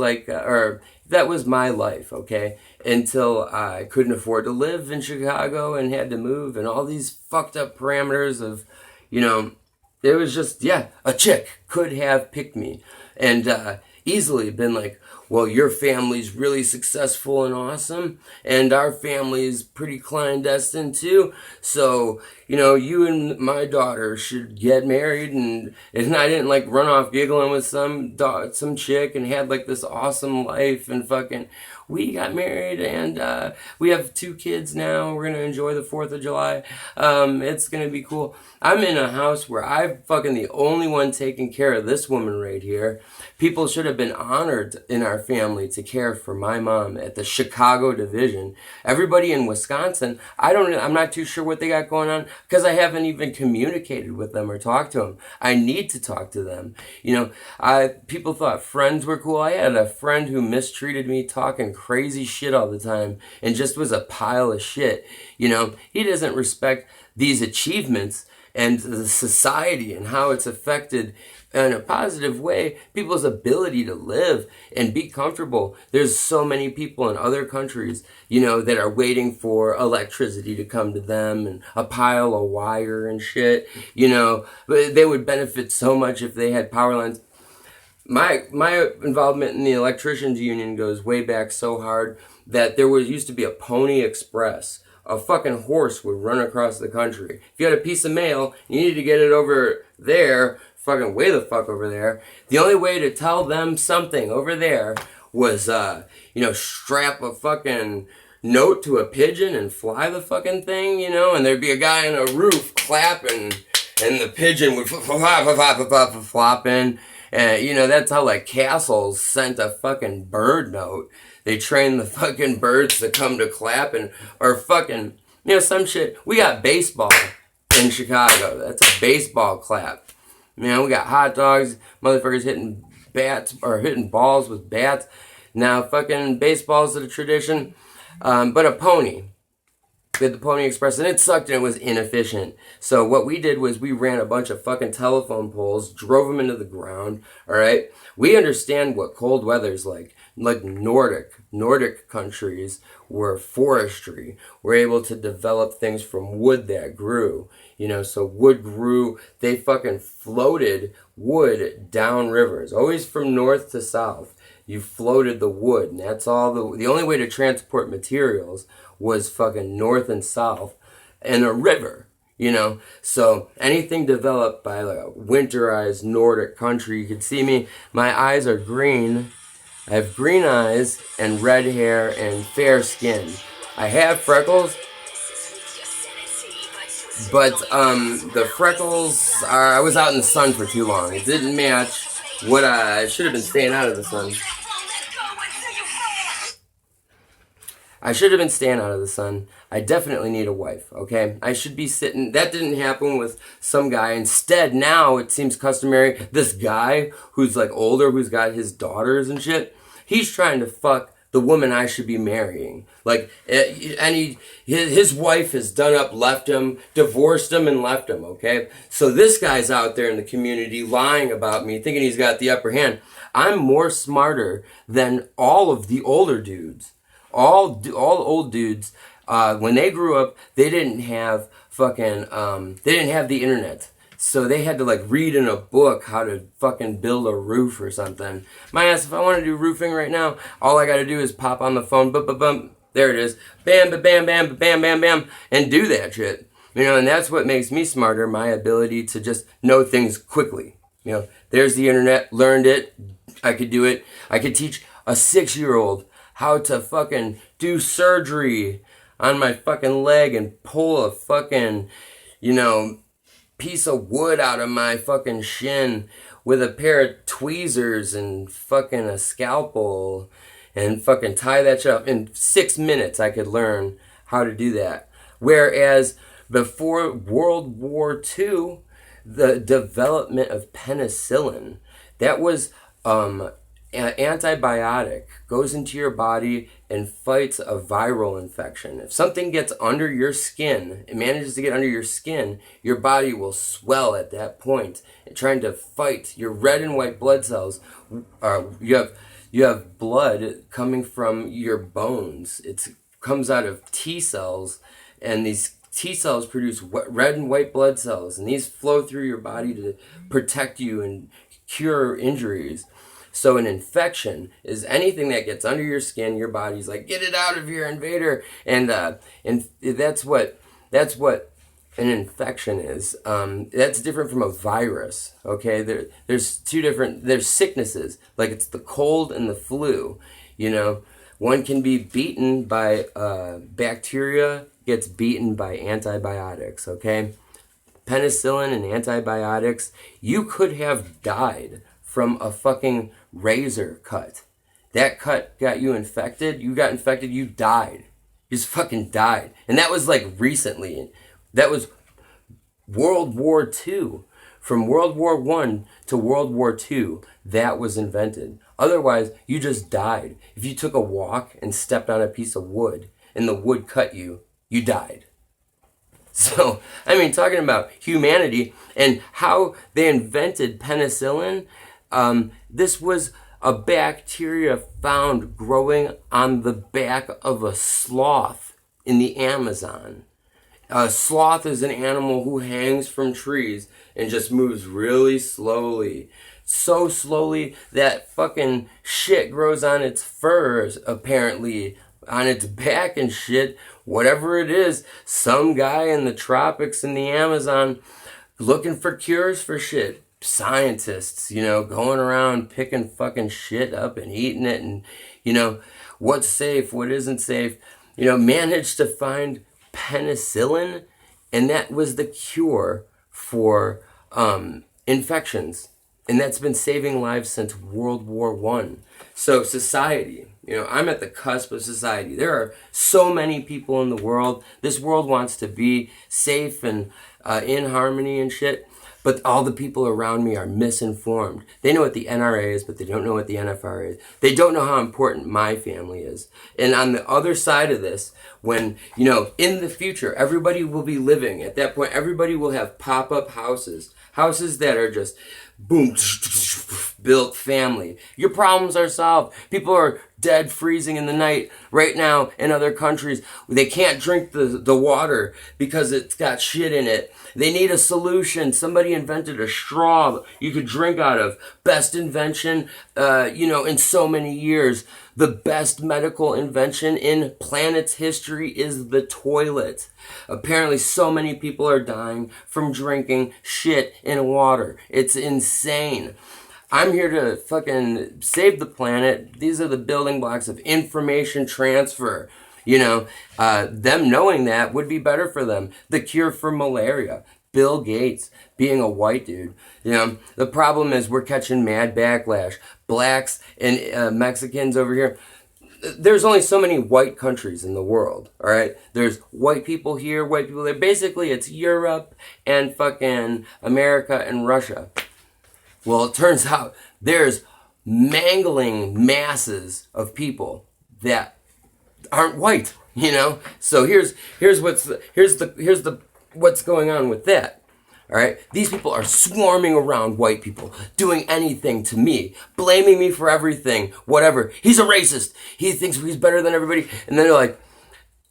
A: that was my life, okay? Until I couldn't afford to live in Chicago and had to move, and all these fucked up parameters of, it was just, a chick could have picked me and easily been like, well, your family's really successful and awesome, and our family's pretty clandestine too, so, you and my daughter should get married, and I didn't, run off giggling with some chick and had, this awesome life, and fucking, we got married, and we have 2 kids now. We're gonna enjoy the 4th of July. It's gonna be cool. I'm in a house where I'm fucking the only one taking care of this woman right here. People should have been honored in our family to care for my mom at the Chicago division. Everybody in Wisconsin, I'm not too sure what they got going on because I haven't even communicated with them or talked to them. I need to talk to them. People thought friends were cool. I had a friend who mistreated me, talking crazy shit all the time, and just was a pile of shit. He doesn't respect these achievements and the society and how it's affected in a positive way people's ability to live and be comfortable. There's so many people in other countries, that are waiting for electricity to come to them and a pile of wire and shit, but they would benefit so much if they had power lines. My involvement in the electricians union goes way back so hard that there used to be a Pony Express. A fucking horse would run across the country. If you had a piece of mail, you needed to get it over there, fucking way the fuck over there. The only way to tell them something over there was, strap a fucking note to a pigeon and fly the fucking thing, and there'd be a guy on a roof clapping, and the pigeon would flop in. And, that's how, castles sent a fucking bird note. They trained the fucking birds to come to clap or fucking, some shit. We got baseball in Chicago. That's a baseball clap. We got hot dogs, motherfuckers hitting bats or hitting balls with bats. Now fucking baseball's a tradition. But a pony. We had the Pony Express, and it sucked and it was inefficient. So what we did was we ran a bunch of fucking telephone poles, drove them into the ground, all right? We understand what cold weather's like. Nordic countries were forestry. We're able to develop things from wood that grew. So wood grew, they fucking floated wood down rivers, always from north to south. you floated the wood, and that's all. The only way to transport materials was fucking north and south and a river, you know. So anything developed by like a winterized Nordic country, you can see me. My eyes are green. I have green eyes and red hair and fair skin. I have freckles, but the freckles are. I was out in the sun for too long. It didn't match what I should have been staying out of the sun. I should have been staying out of the sun. I definitely need a wife, okay? I should be sitting. That didn't happen with some guy. Instead, now it seems customary. This guy who's like older, who's got his daughters and shit, he's trying to fuck the woman I should be marrying. Like, and his wife has done up, left him, divorced him, and left him, okay? So this guy's out there in the community lying about me, thinking he's got the upper hand. I'm more smarter than all of the older dudes. All old dudes, when they grew up, they didn't have they didn't have the internet. So they had to like read in a book how to fucking build a roof or something. My ass, if I want to do roofing right now, all I got to do is pop on the phone, bum, there it is, bam, bam, bam, bam, bam, bam, and do that shit. You know, and that's what makes me smarter, my ability to just know things quickly. You know, there's the internet, learned it, I could do it. I could teach a 6-year-old how to fucking do surgery on my fucking leg and pull a fucking, you know, piece of wood out of my fucking shin with a pair of tweezers and fucking a scalpel and fucking tie that shit up. In 6 minutes I could learn how to do that. Whereas before World War II, the development of penicillin, that was an antibiotic, goes into your body and fights a viral infection. If something gets under your skin, it manages to get under your skin, your body will swell at that point, trying to fight your red and white blood cells. You have blood coming from your bones. It comes out of T cells, and these T cells produce red and white blood cells, and these flow through your body to protect you and cure injuries. So an infection is anything that gets under your skin. Your body's like, get it out of here, invader, and that's what an infection is. That's different from a virus. Okay, there's sicknesses, like it's the cold and the flu. You know, one can be beaten by bacteria, gets beaten by antibiotics. Okay, penicillin and antibiotics. You could have died from a fucking razor cut. That cut got you infected. You got infected. You died. You just fucking died. And that was like recently. That was World War II. From World War I to World War II, that was invented. Otherwise, you just died. If you took a walk and stepped on a piece of wood and the wood cut you, you died. So, I mean, talking about humanity and how they invented penicillin, this was a bacteria found growing on the back of a sloth in the Amazon. A sloth is an animal who hangs from trees and just moves really slowly. So slowly that fucking shit grows on its furs, apparently, on its back and shit. Whatever it is, some guy in the tropics in the Amazon looking for cures for shit. Scientists, you know, going around picking fucking shit up and eating it, and, you know, what's safe, what isn't safe, you know, managed to find penicillin, and that was the cure for infections, and that's been saving lives since World War I. So society, you know, I'm at the cusp of society. There are so many people in the world. This world wants to be safe and in harmony and shit. But all the people around me are misinformed. They know what the NRA is, but they don't know what the NFRA is. They don't know how important my family is. And on the other side of this, when, you know, in the future, everybody will be living. At that point, everybody will have pop-up houses. Houses that are just, boom, built family. Your problems are solved. People are dead, freezing in the night right now in other countries. They can't drink the water because it's got shit in it. They need a solution. Somebody invented a straw you could drink out of. Best invention, in so many years. The best medical invention in planet's history is the toilet. Apparently so many people are dying from drinking shit in water. It's insane. I'm here to fucking save the planet. These are the building blocks of information transfer. Them knowing that would be better for them. The cure for malaria. Bill Gates being a white dude. The problem is we're catching mad backlash. Blacks and Mexicans over here. There's only so many white countries in the world, all right? There's white people here, white people there. Basically, it's Europe and fucking America and Russia. Well, it turns out there's mangling masses of people that aren't white, So here's what's going on with that. All right, these people are swarming around white people, doing anything to me, blaming me for everything, whatever. He's a racist. He thinks he's better than everybody. And then they're like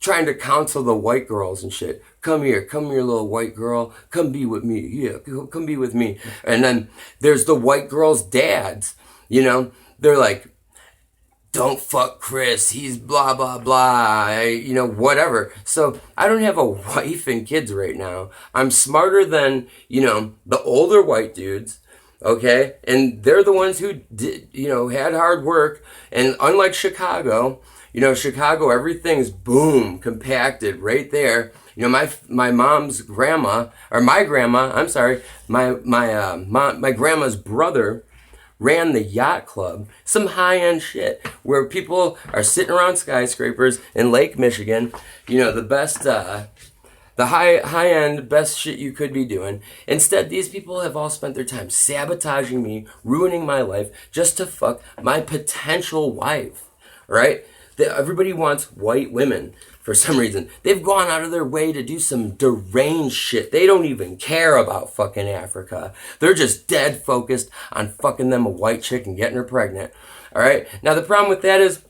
A: trying to counsel the white girls and shit. Come here, little white girl. Come be with me. Yeah, come be with me. And then there's the white girls' dads. They're like, don't fuck Chris, he's blah, blah, blah, whatever. So I don't have a wife and kids right now. I'm smarter than, the older white dudes, okay? And they're the ones who did, had hard work. And unlike Chicago, Chicago, everything's boom, compacted right there. My mom's grandma, or my grandma, I'm sorry, my grandma's brother ran the yacht club, some high-end shit, where people are sitting around skyscrapers in Lake Michigan, the best, the high-end, best shit you could be doing. Instead, these people have all spent their time sabotaging me, ruining my life, just to fuck my potential wife, right? Everybody wants white women. For some reason, they've gone out of their way to do some deranged shit. They don't even care about fucking Africa. They're just dead focused on fucking them a white chick and getting her pregnant. All right. Now the problem with that is,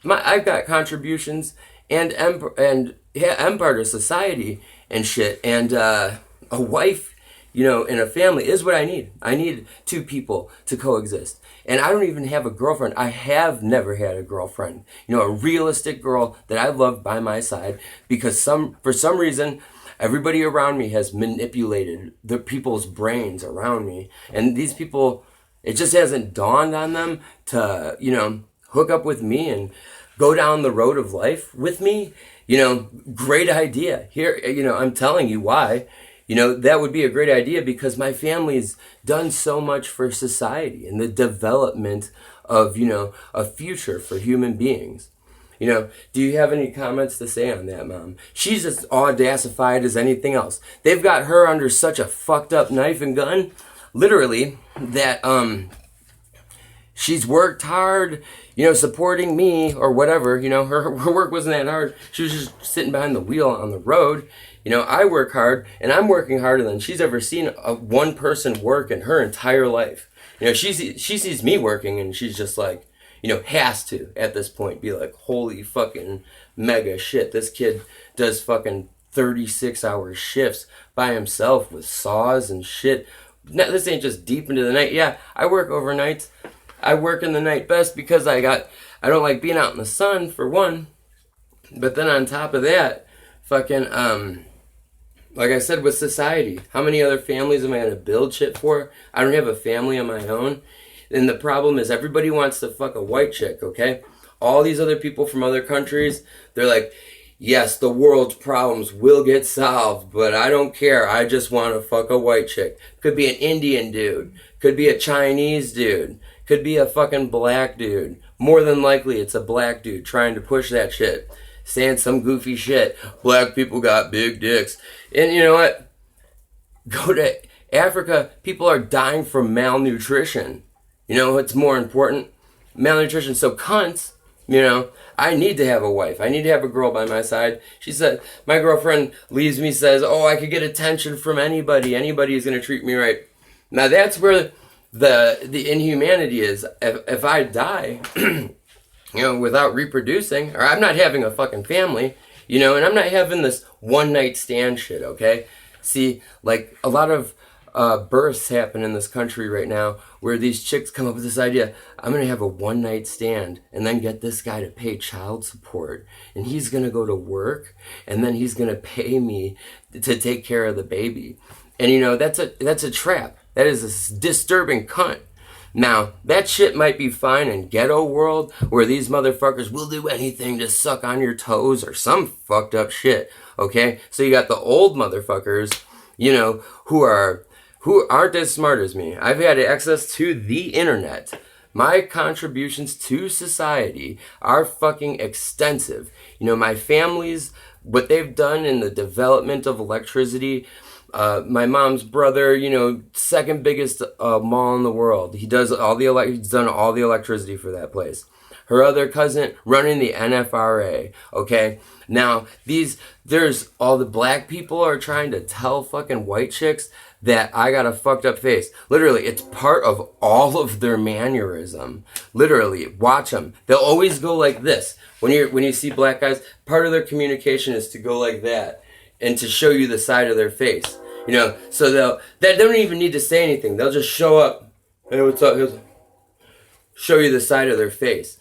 A: I've got contributions and I'm part of society and shit. And a wife, in a family is what I need. I need two people to coexist. And I don't even have a girlfriend. I have never had a girlfriend. A realistic girl that I love by my side, because for some reason, everybody around me has manipulated the people's brains around me. And these people, it just hasn't dawned on them to, hook up with me and go down the road of life with me. Great idea. Here, I'm telling you why. That would be a great idea, because my family's done so much for society and the development of, a future for human beings. Do you have any comments to say on that, Mom? She's as audacified as anything else. They've got her under such a fucked up knife and gun, literally, that she's worked hard, supporting me or whatever. Her work wasn't that hard. She was just sitting behind the wheel on the road. I work hard, and I'm working harder than she's ever seen one person work in her entire life. She sees me working, and she's just like, has to, at this point, be like, holy fucking mega shit. This kid does fucking 36-hour shifts by himself with saws and shit. No, this ain't just deep into the night. Yeah, I work overnights. I work in the night best because I don't like being out in the sun, for one. But then on top of that, fucking, like I said, with society, how many other families am I going to build shit for? I don't have a family of my own. And the problem is everybody wants to fuck a white chick, okay? All these other people from other countries, they're like, yes, the world's problems will get solved, but I don't care. I just want to fuck a white chick. Could be an Indian dude. Could be a Chinese dude. Could be a fucking black dude. More than likely, it's a black dude trying to push that shit. Saying some goofy shit. Black people got big dicks. And you know what? Go to Africa, people are dying from malnutrition. What's more important? Malnutrition. So cunts, I need to have a wife. I need to have a girl by my side. She said, my girlfriend leaves me, says, oh, I could get attention from anybody. Anybody is going to treat me right. Now that's where the inhumanity is if I die, without reproducing, or I'm not having a fucking family, and I'm not having this one night stand shit, okay? See, like a lot of births happen in this country right now where these chicks come up with this idea, I'm going to have a one night stand and then get this guy to pay child support, and he's going to go to work and then he's going to pay me to take care of the baby. And that's a trap. That is a disturbing cunt. Now, that shit might be fine in ghetto world where these motherfuckers will do anything to suck on your toes or some fucked up shit, okay? So you got the old motherfuckers, who aren't as smart as me. I've had access to the internet. My contributions to society are fucking extensive. My family's, what they've done in the development of electricity. My mom's brother, second biggest mall in the world. He's done all the electricity for that place. Her other cousin running the NFRA. Okay, now there's all the black people are trying to tell fucking white chicks that I got a fucked up face. Literally, it's part of all of their mannerism. Literally, watch them. They'll always go like this. When you see black guys, part of their communication is to go like that and to show you the side of their face. So they don't even need to say anything. They'll just show up. Hey, what's up? Show you the side of their face.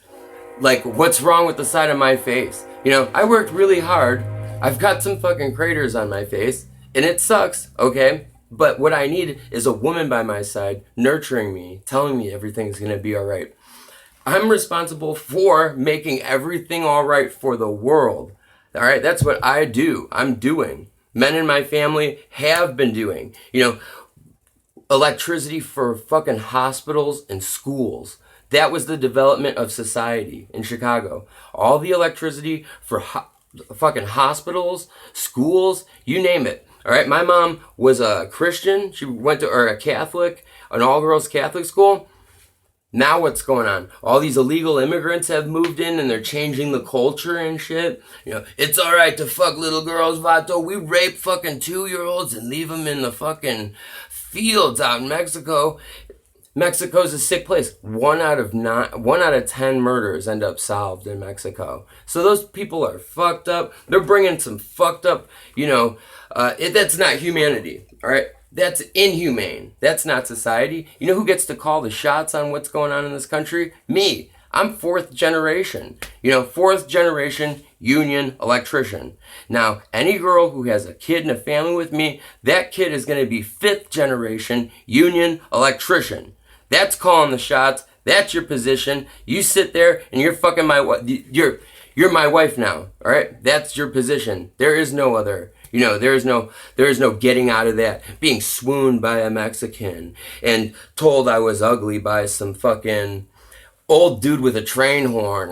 A: Like, what's wrong with the side of my face? I worked really hard. I've got some fucking craters on my face, and it sucks, okay? But what I need is a woman by my side, nurturing me, telling me everything's gonna be alright. I'm responsible for making everything alright for the world. Alright, that's what I do. I'm doing. Men in my family have been doing. Electricity for fucking hospitals and schools. That was the development of society in Chicago. All the electricity for fucking hospitals, schools, you name it. All right, my mom was a Christian. She went to a Catholic, an all-girls Catholic school. Now what's going on? All these illegal immigrants have moved in and they're changing the culture and shit. It's all right to fuck little girls, Vato. We rape fucking 2-year-olds and leave them in the fucking fields out in Mexico. Mexico's a sick place. 1 out of 10 murders end up solved in Mexico. So those people are fucked up. They're bringing some fucked up, that's not humanity, all right? That's inhumane. That's not society. You know who gets to call the shots on what's going on in this country? Me. I'm 4th generation. 4th generation union electrician. Now, any girl who has a kid and a family with me, that kid is going to be 5th generation union electrician. That's calling the shots. That's your position. You sit there and you're fucking my wife. You're my wife now. All right? That's your position. There is no other. There is no getting out of that. Being swooned by a Mexican and told I was ugly by some fucking old dude with a train horn.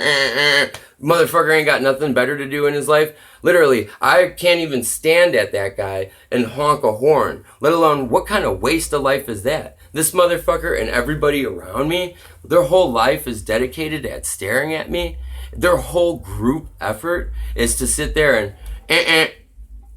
A: Motherfucker ain't got nothing better to do in his life. Literally, I can't even stand at that guy and honk a horn. Let alone, what kind of waste of life is that? This motherfucker and everybody around me, their whole life is dedicated at staring at me. Their whole group effort is to sit there and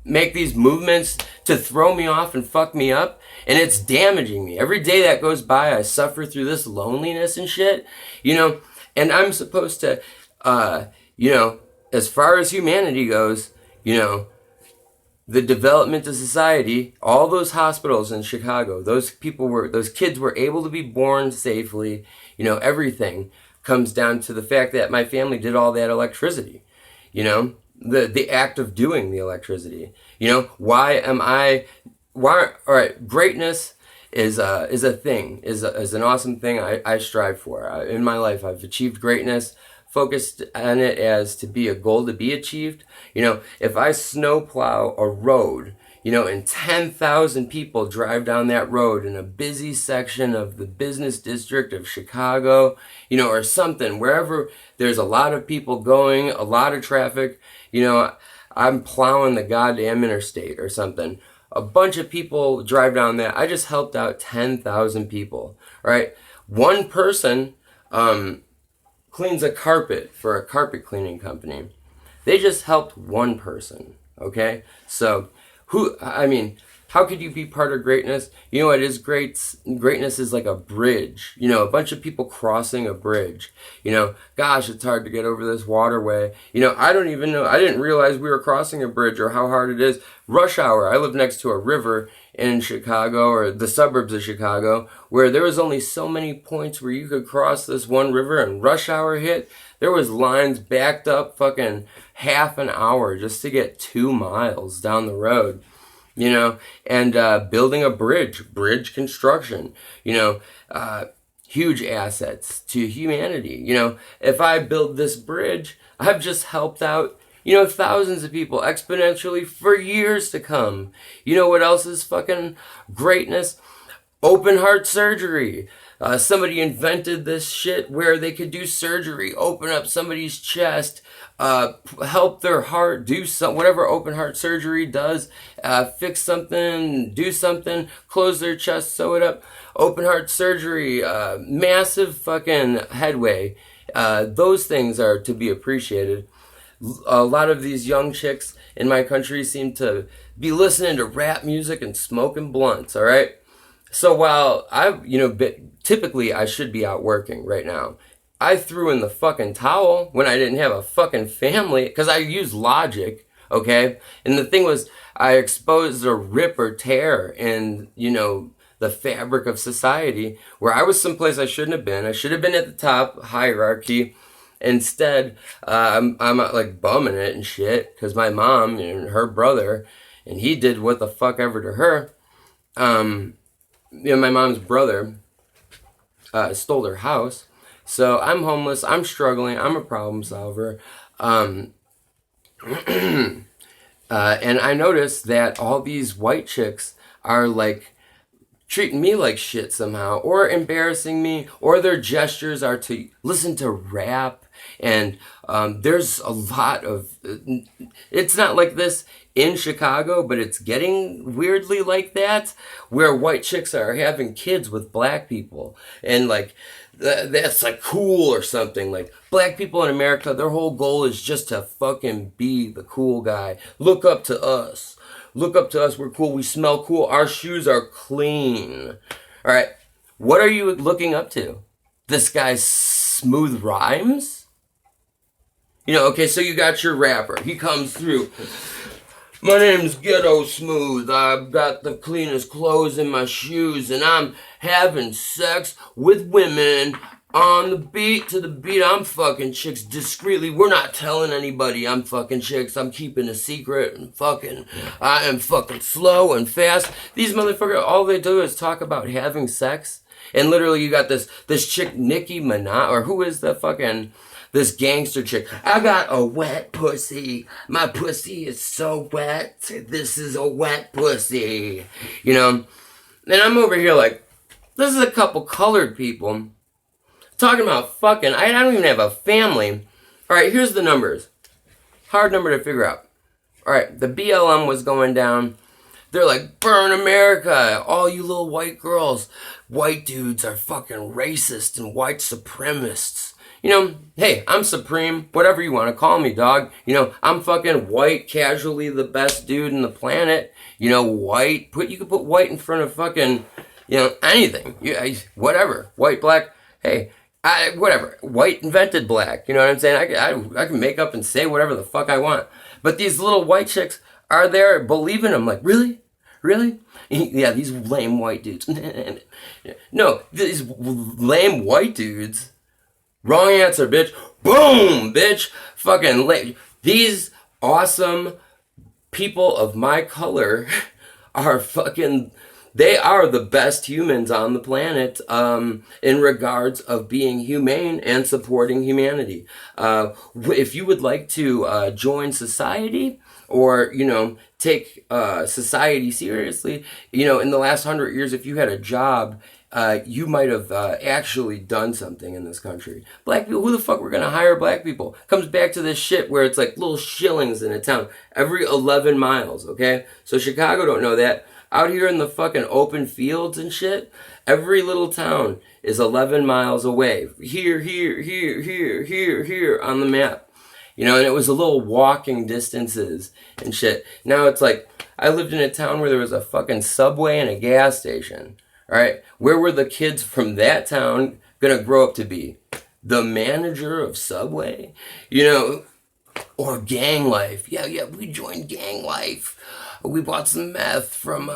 A: make these movements to throw me off and fuck me up, and it's damaging me. Every day that goes by, I suffer through this loneliness and shit, and I'm supposed to, as far as humanity goes, the development of society, all those hospitals in Chicago, those kids were able to be born safely, everything comes down to the fact that my family did all that electricity, the act of doing the electricity. All right, greatness is a thing, is an awesome thing I strive for. In my life, I've achieved greatness, focused on it as to be a goal to be achieved. If I snowplow a road, and 10,000 people drive down that road in a busy section of the business district of Chicago, or something, wherever there's a lot of people going, a lot of traffic, I'm plowing the goddamn interstate or something. A bunch of people drive down that. I just helped out 10,000 people, right? One person cleans a carpet for a carpet cleaning company. They just helped one person, okay? So, How could you be part of greatness? You know what is great? Greatness is like a bridge. You know, a bunch of people crossing a bridge. You know, gosh, it's hard to get over this waterway. You know, I don't even know. I didn't realize we were crossing a bridge or how hard it is. Rush hour. I live next to a river in Chicago, or the suburbs of Chicago, where there was only so many points where you could cross this one river, and rush hour hit. There was lines backed up fucking half an hour just to get 2 miles down the road. You know, and building a bridge construction, you know, huge assets to humanity. You know, if I build this bridge, I've just helped out, you know, thousands of people exponentially for years to come. You know what else is fucking greatness? Open heart surgery. Somebody invented this shit where they could do surgery, open up somebody's chest, help their heart, do whatever open heart surgery does, fix something, do something, close their chest, sew it up. Open heart surgery, massive fucking headway. Those things are to be appreciated. A lot of these young chicks in my country seem to be listening to rap music and smoking blunts, all right? So while typically I should be out working right now, I threw in the fucking towel when I didn't have a fucking family, because I used logic, okay? And the thing was, I exposed a rip or tear in, you know, the fabric of society, where I was someplace I shouldn't have been. I should have been at the top hierarchy. Instead, I'm like bumming it and shit, because my mom and her brother, and he did what the fuck ever to her. You know, my mom's brother stole her house. So I'm homeless. I'm struggling. I'm a problem solver. And I noticed that all these white chicks are like treating me like shit somehow, or embarrassing me, or their gestures are to listen to rap. And there's a lot of, it's not like this in Chicago, but it's getting weirdly like that, where white chicks are having kids with black people, and like that's like cool or something. Like, black people in America, their whole goal is just to fucking be the cool guy. Look up to us. Look up to us. We're cool. We smell cool. Our shoes are clean. All right. What are you looking up to? This guy's smooth rhymes? You know, okay, so you got your rapper. He comes through. My name's Ghetto Smooth. I've got the cleanest clothes in my shoes, and I'm having sex with women on the beat. To the beat, I'm fucking chicks discreetly. We're not telling anybody I'm fucking chicks. I'm keeping a secret, and fucking, I am fucking slow and fast. These motherfuckers, all they do is talk about having sex. And literally, you got this chick, Nicki Minaj, or who is the fucking, this gangster chick. I got a wet pussy. My pussy is so wet. This is a wet pussy. You know? And I'm over here like, this is a couple colored people talking about fucking, I don't even have a family. Alright, here's the numbers. Hard number to figure out. Alright, the BLM was going down. They're like, burn America, all you little white girls. White dudes are fucking racist and white supremacists. You know, hey, I'm supreme, whatever you want to call me, dog. You know, I'm fucking white, casually the best dude in the planet. You know, white, you could put white in front of fucking, you know, anything. Yeah, whatever. White, black, hey, whatever. White invented black, you know what I'm saying? I can make up and say whatever the fuck I want. But these little white chicks are there believing them, like, really? Really? Yeah, these lame white dudes. No, these lame white dudes. Wrong answer, bitch. Boom, bitch. Fucking lame. These awesome people of my color are fucking, they are the best humans on the planet in regards of being humane and supporting humanity. If you would like to join society, or, you know, take society seriously, you know, in the last 100 years, if you had a job, you might have actually done something in this country. Black people, who the fuck were gonna hire black people? Comes back to this shit where it's like little shillings in a town every 11 miles, okay? So Chicago don't know that. Out here in the fucking open fields and shit, every little town is 11 miles away. Here on the map. You know, and it was a little walking distances and shit. Now it's like, I lived in a town where there was a fucking Subway and a gas station. All right, where were the kids from that town gonna grow up to be? The manager of Subway, you know, or gang life. Yeah, we joined gang life. We bought some meth from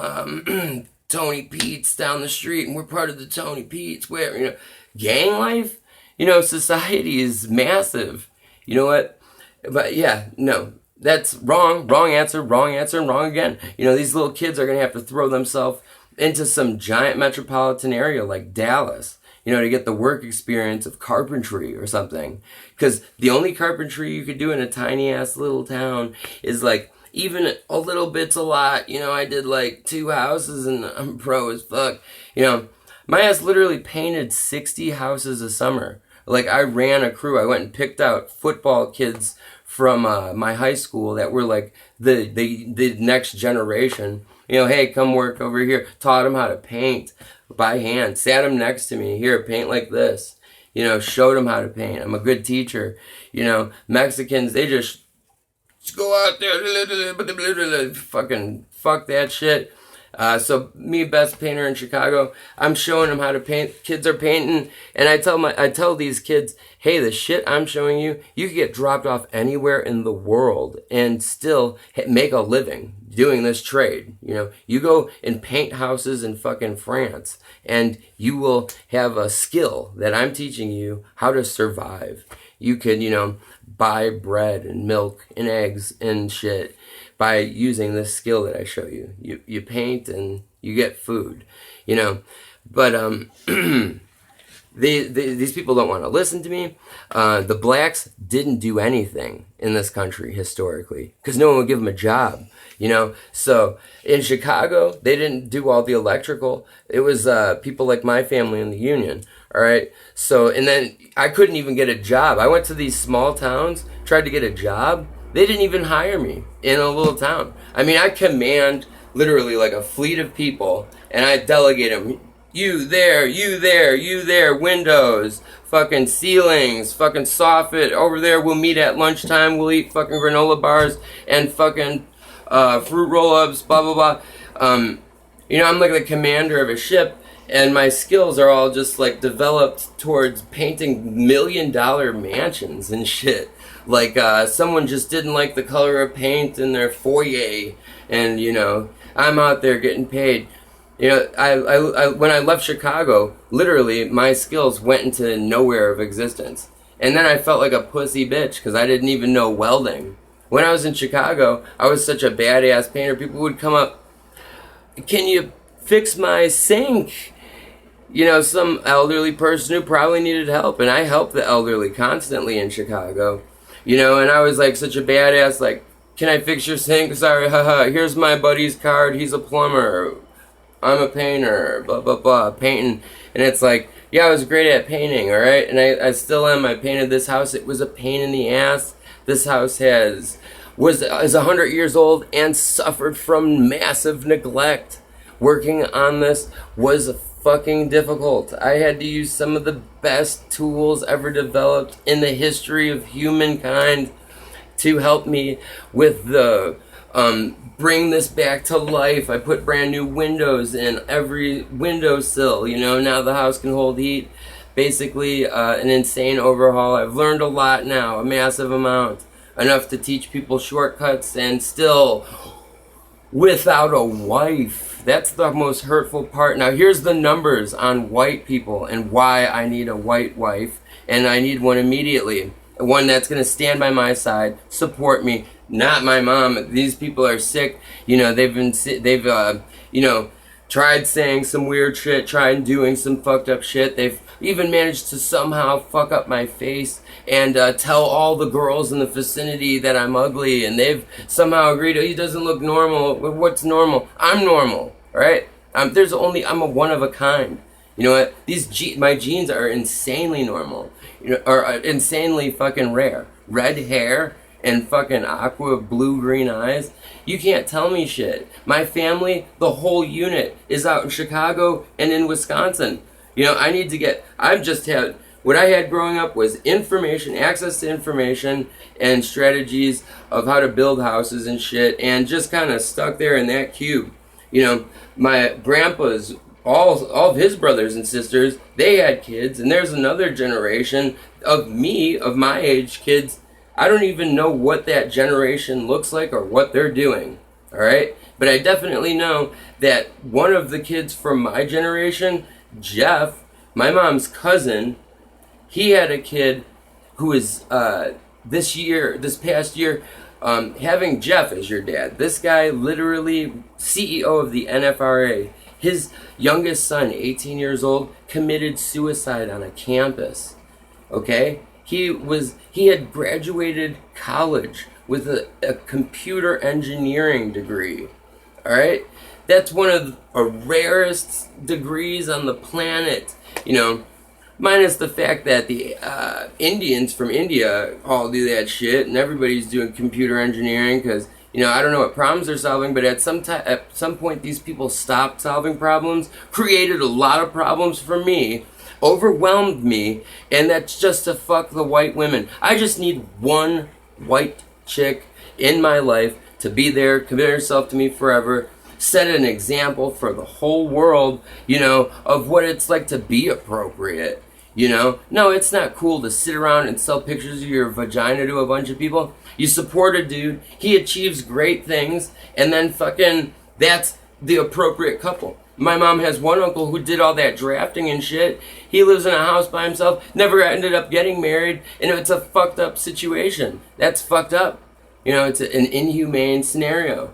A: Tony Pete's down the street, and we're part of the Tony Pete's. Where, you know, gang life. You know, society is massive. You know what? But yeah, no. That's wrong. Wrong answer, and wrong again. You know, these little kids are going to have to throw themselves into some giant metropolitan area like Dallas, you know, to get the work experience of carpentry or something. Because the only carpentry you could do in a tiny ass little town is like, even a little bit's a lot. You know, I did like 2 houses and I'm pro as fuck. You know, my ass literally painted 60 houses a summer. Like, I ran a crew. I went and picked out football kids from my high school that were like the next generation. You know, hey, come work over here. Taught them how to paint by hand. Sat them next to me. Here, paint like this. You know, showed them how to paint. I'm a good teacher. You know, Mexicans, they just go out there, fucking fuck that shit. So me, best painter in Chicago, I'm showing them how to paint. Kids are painting, and I tell these kids, hey, the shit I'm showing you, you can get dropped off anywhere in the world and still make a living doing this trade. You know, you go and paint houses in fucking France, and you will have a skill that I'm teaching you how to survive. You could, you know, buy bread and milk and eggs and shit by using this skill that I show you. You paint and you get food, you know. But these people don't want to listen to me. The blacks didn't do anything in this country historically because no one would give them a job, you know. So in Chicago, they didn't do all the electrical. It was people like my family in the union. All right. So, and then I couldn't even get a job. I went to these small towns, tried to get a job. They didn't even hire me in a little town. I mean, I command literally like a fleet of people, and I delegate them. You there, you there, you there, windows, fucking ceilings, fucking soffit, over there, we'll meet at lunchtime, we'll eat fucking granola bars and fucking fruit roll-ups, blah, blah, blah. You know, I'm like the commander of a ship, and my skills are all just like developed towards painting $1 million mansions and shit. Like, someone just didn't like the color of paint in their foyer, and, you know, I'm out there getting paid. You know, I when I left Chicago, literally, my skills went into nowhere of existence. And then I felt like a pussy bitch, because I didn't even know welding. When I was in Chicago, I was such a badass painter, people would come up, can you fix my sink? You know, some elderly person who probably needed help, and I helped the elderly constantly in Chicago. You know, and I was like such a badass, like, can I fix your sink? Sorry, haha, here's my buddy's card, he's a plumber, I'm a painter, blah, blah, blah, painting. And it's like, yeah, I was great at painting, alright? And I still am. I painted this house, it was a pain in the ass. This house is 100 years old and suffered from massive neglect. Working on this was fucking difficult. I had to use some of the best tools ever developed in the history of humankind to help me with the bring this back to life. I put brand new windows in every windowsill. You know, now the house can hold heat. Basically, an insane overhaul. I've learned a lot now, a massive amount, enough to teach people shortcuts, and still without a wife. That's the most hurtful part. Now here's the numbers on white people and why I need a white wife, and I need one immediately. One that's going to stand by my side, support me, not my mom. These people are sick. You know, they've you know, tried saying some weird shit, tried doing some fucked up shit. They've even managed to somehow fuck up my face and tell all the girls in the vicinity that I'm ugly, and they've somehow agreed, oh, he doesn't look normal. What's normal? I'm normal, right? I'm a one of a kind. You know what? My genes are insanely normal, you know, or insanely fucking rare. Red hair and fucking aqua blue-green eyes. You can't tell me shit. My family, the whole unit, is out in Chicago and in Wisconsin. You know, I've just had What I had growing up was information, access to information, and strategies of how to build houses and shit, and just kind of stuck there in that cube. You know, my grandpa's, all of his brothers and sisters, they had kids, and there's another generation of me, of my age, kids. I don't even know what that generation looks like or what they're doing, all right? But I definitely know that one of the kids from my generation, Jeff, my mom's cousin, he had a kid who is this past year, having Jeff as your dad. This guy, literally CEO of the NFRA, his youngest son, 18 years old, committed suicide on a campus. Okay? He had graduated college with a computer engineering degree. All right? That's one of the rarest degrees on the planet. You know, minus the fact that the Indians from India all do that shit, and everybody's doing computer engineering because, you know, I don't know what problems they're solving, but at some point these people stopped solving problems, created a lot of problems for me, overwhelmed me, and that's just to fuck the white women. I just need one white chick in my life to be there, commit herself to me forever, set an example for the whole world, you know, of what it's like to be appropriate. You know, no, it's not cool to sit around and sell pictures of your vagina to a bunch of people. You support a dude, he achieves great things, and then fucking, that's the appropriate couple. My mom has one uncle who did all that drafting and shit. He lives in a house by himself, never ended up getting married, and it's a fucked up situation. That's fucked up. You know, it's an inhumane scenario.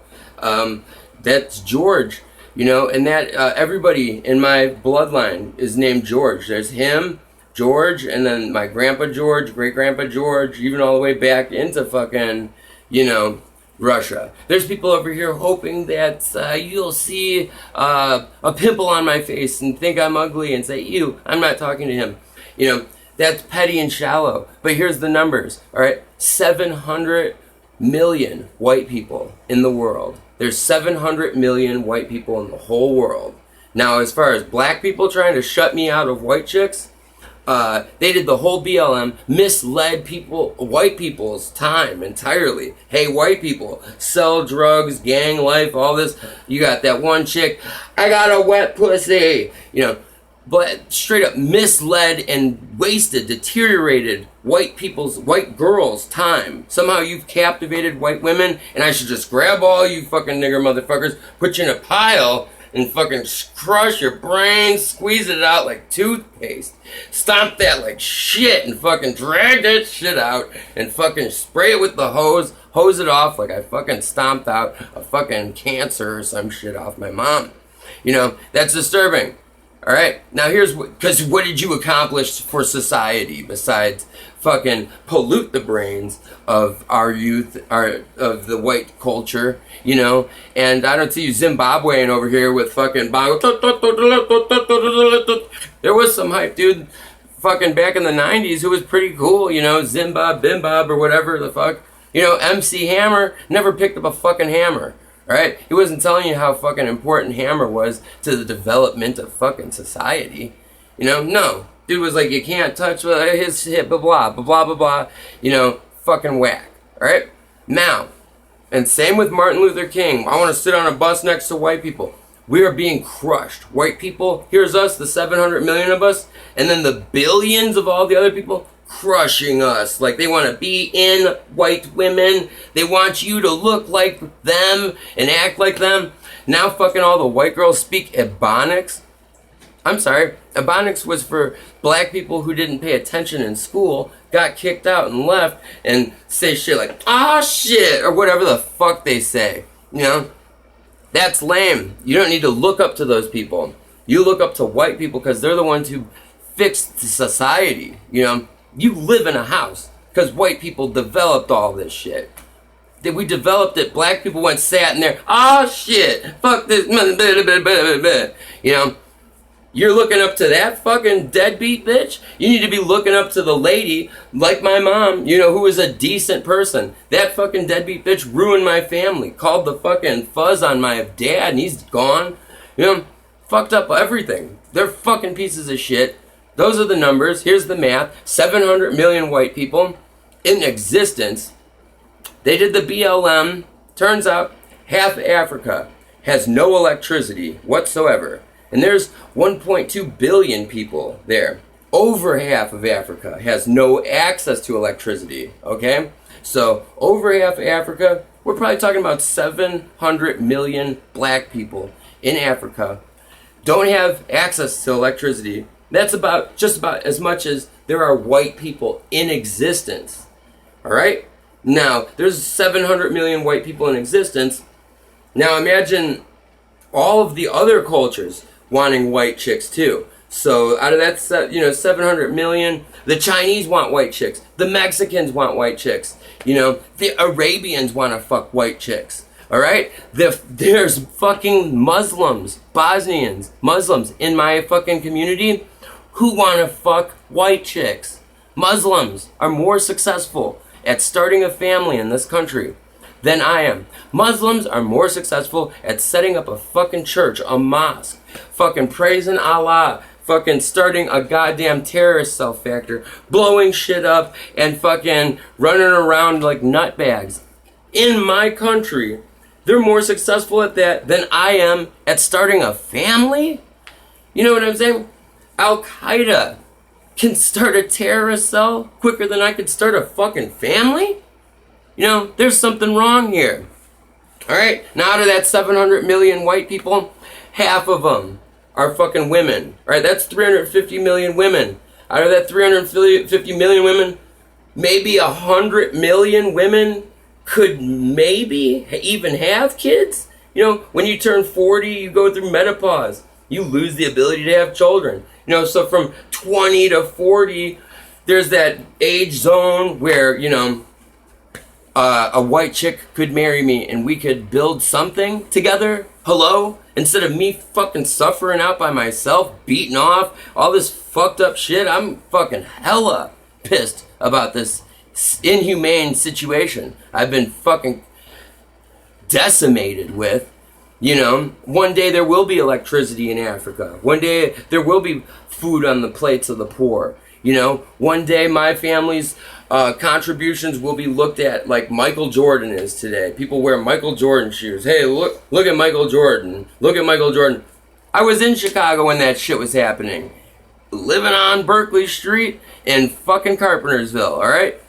A: That's George, you know, and that everybody in my bloodline is named George. There's him, George, and then my grandpa George, great-grandpa George, even all the way back into fucking, you know, Russia. There's people over here hoping that you'll see a pimple on my face and think I'm ugly and say, ew, I'm not talking to him. You know, that's petty and shallow. But here's the numbers, all right? 700 million white people in the world. There's 700 million white people in the whole world. Now, as far as black people trying to shut me out of white chicks, they did the whole BLM, misled people, white people's time entirely. Hey, white people, sell drugs, gang life, all this. You got that one chick, I got a wet pussy, you know, but straight up misled and wasted, deteriorated white girls' time. Somehow you've captivated white women, and I should just grab all you fucking nigger motherfuckers, put you in a pile, and fucking crush your brain, squeeze it out like toothpaste, stomp that like shit, and fucking drag that shit out, and fucking spray it with the hose it off like I fucking stomped out a fucking cancer or some shit off my mom. You know, that's disturbing. All right, now here's because what did you accomplish for society besides fucking pollute the brains of our youth, of the white culture, you know? And I don't see you Zimbabwean over here with fucking bongo. There was some hype dude fucking back in the 90s who was pretty cool, you know, Zimbob, Bimbob, or whatever the fuck. You know, MC Hammer never picked up a fucking hammer. Right? He wasn't telling you how fucking important Hammer was to the development of fucking society. You know, no. Dude was like, you can't touch his hip, blah, blah, blah, blah, blah, blah. You know, fucking whack. Alright? Now, and same with Martin Luther King. I want to sit on a bus next to white people. We are being crushed. White people, here's us, the 700 million of us, and then the billions of all the other people crushing us. Like, they want to be in white women. They want you to look like them and act like them. Now fucking all the white girls speak Ebonics. I'm sorry. Ebonics was for black people who didn't pay attention in school, got kicked out and left, and say shit like, ah shit, or whatever the fuck they say. You know? That's lame. You don't need to look up to those people. You look up to white people because they're the ones who fixed society. You know? You live in a house because white people developed all this shit. We developed it. Black people went sat in there. Oh shit! Fuck this. You know, you're looking up to that fucking deadbeat bitch. You need to be looking up to the lady like my mom. You know, who is a decent person. That fucking deadbeat bitch ruined my family. Called the fucking fuzz on my dad, and he's gone. You know, fucked up everything. They're fucking pieces of shit. Those are the numbers. Here's the math. 700 million white people in existence. They did the BLM. Turns out half Africa has no electricity whatsoever. And there's 1.2 billion people there. Over half of Africa has no access to electricity, okay? So over half of Africa, we're probably talking about 700 million black people in Africa don't have access to electricity. That's about just about as much as there are white people in existence. All right? Now, there's 700 million white people in existence. Now imagine all of the other cultures wanting white chicks too. So out of that, 700 million, the Chinese want white chicks. The Mexicans want white chicks. The Arabians want to fuck white chicks. All right? There's fucking Muslims, Bosnians, Muslims in my fucking community who want to fuck white chicks. Muslims are more successful at starting a family in this country than I am. Muslims are more successful at setting up a fucking church, a mosque, fucking praising Allah, fucking starting a goddamn terrorist cell factor, blowing shit up, and fucking running around like nutbags. In my country, they're more successful at that than I am at starting a family? You know what I'm saying? Al-Qaeda can start a terrorist cell quicker than I could start a fucking family? There's something wrong here. Alright? Now out of that 700 million white people, half of them are fucking women. Alright? That's 350 million women. Out of that 350 million women, maybe 100 million women could maybe even have kids. When you turn 40, you go through menopause. You lose the ability to have children. So from 20 to 40, there's that age zone where, a white chick could marry me and we could build something together. Hello? Instead of me fucking suffering out by myself, beating off, all this fucked up shit, I'm fucking hella pissed about this inhumane situation I've been fucking decimated with. One day there will be electricity in Africa. One day there will be food on the plates of the poor. One day my family's contributions will be looked at like Michael Jordan is today. People wear Michael Jordan shoes. Hey, look at Michael Jordan. Look at Michael Jordan. I was in Chicago when that shit was happening. Living on Berkeley Street in fucking Carpentersville, alright?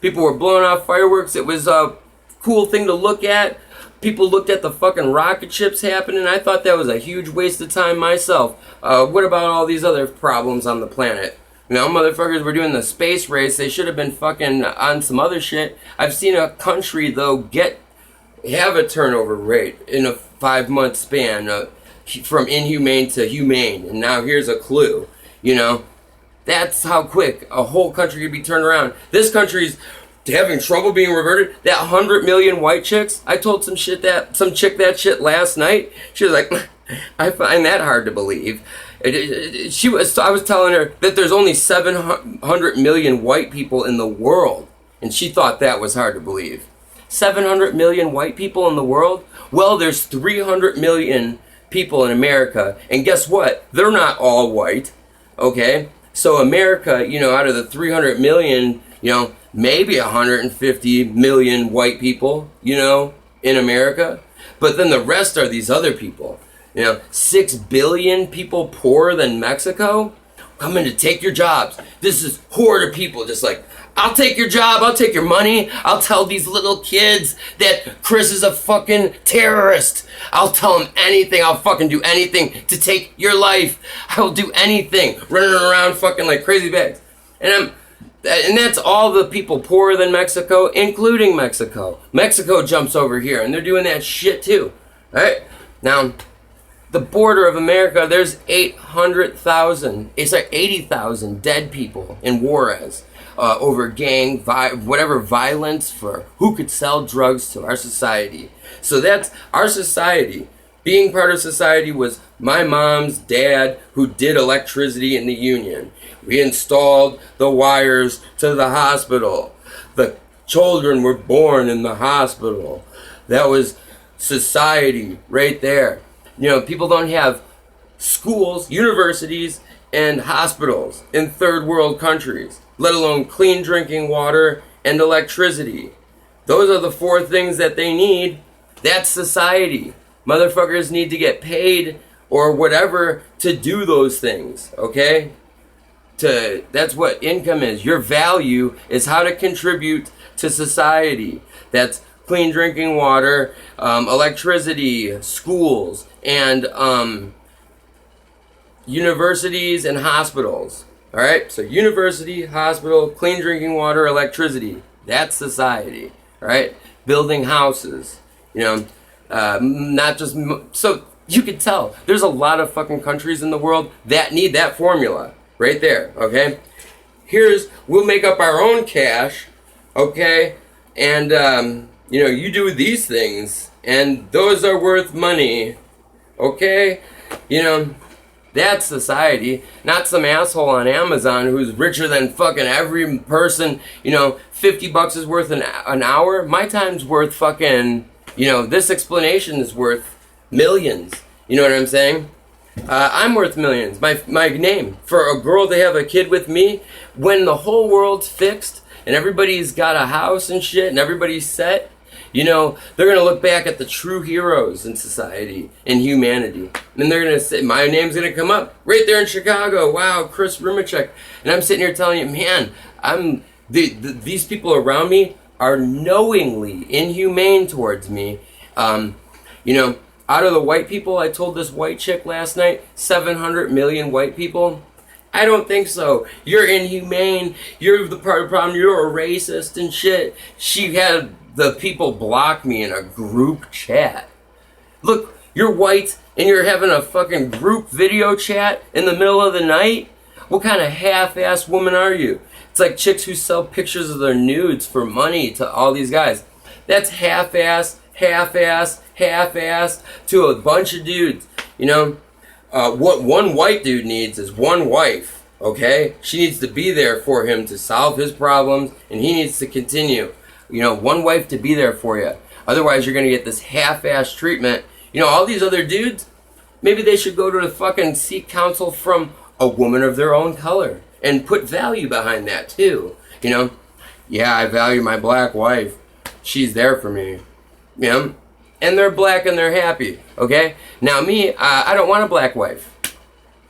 A: People were blowing off fireworks. It was a cool thing to look at. People looked at the fucking rocket ships happening. I thought that was a huge waste of time myself. What about all these other problems on the planet? Motherfuckers were doing the space race. They should have been fucking on some other shit. I've seen a country, though, have a turnover rate in a 5-month span from inhumane to humane. And now here's a clue. That's how quick a whole country could be turned around. This country's having trouble being reverted. That 100 million white chicks, I told some chick that shit last night. She was like, I find that hard to believe. I was telling her that there's only 700 million white people in the world, and she thought that was hard to believe. 700 million white people in the world? Well, there's 300 million people in America, and guess what? They're not all white, okay? So America, out of the 300 million, maybe 150 million white people, in America. But then the rest are these other people. 6 billion people poorer than Mexico coming to take your jobs. This is horde of people just like, I'll take your job, I'll take your money, I'll tell these little kids that Chris is a fucking terrorist. I'll tell them anything, I'll fucking do anything to take your life. I'll do anything, running around fucking like crazy bags. And that's all the people poorer than Mexico, including Mexico. Mexico jumps over here, and they're doing that shit too. Right? Now, the border of America, there's 800,000, it's like 80,000 dead people in Juarez over gang, whatever violence for who could sell drugs to our society. So that's our society. Being part of society was my mom's dad who did electricity in the union. We installed the wires to the hospital. The children were born in the hospital. That was society right there. People don't have schools, universities, and hospitals in third world countries, let alone clean drinking water and electricity. Those are the 4 things that they need. That's society. Motherfuckers need to get paid or whatever to do those things, okay? That's what income is. Your value is how to contribute to society. That's clean drinking water, electricity, schools, and universities and hospitals. All right, so university, hospital, clean drinking water, electricity. That's society. All right, building houses. Not just so you can tell. There's a lot of fucking countries in the world that need that formula right there. Okay, we'll make up our own cash. Okay, and you do these things, and those are worth money. Okay, that's society, not some asshole on Amazon who's richer than fucking every person. $50 is worth an hour. My time's worth fucking, this explanation is worth millions. You know what I'm saying? I'm worth millions. My name, for a girl to have a kid with me, when the whole world's fixed and everybody's got a house and shit and everybody's set, they're going to look back at the true heroes in society, in humanity. And they're going to say, my name's going to come up right there in Chicago. Wow, Chris Rimacek. And I'm sitting here telling you, man, these people around me are knowingly inhumane towards me. Out of the white people, I told this white chick last night, 700 million white people. I don't think so. You're inhumane. You're the part of the problem. You're a racist and shit. She had the people block me in a group chat. Look, you're white and you're having a fucking group video chat in the middle of the night? What kind of half-ass woman are you? It's like chicks who sell pictures of their nudes for money to all these guys. That's half-ass to a bunch of dudes. What one white dude needs is one wife, okay? She needs to be there for him to solve his problems, and he needs to continue. One wife to be there for you. Otherwise, you're going to get this half-ass treatment. All these other dudes, maybe they should go to the fucking seek counsel from a woman of their own color and put value behind that, too. Yeah, I value my black wife. She's there for me. And they're black and they're happy, okay? Now me, I don't want a black wife.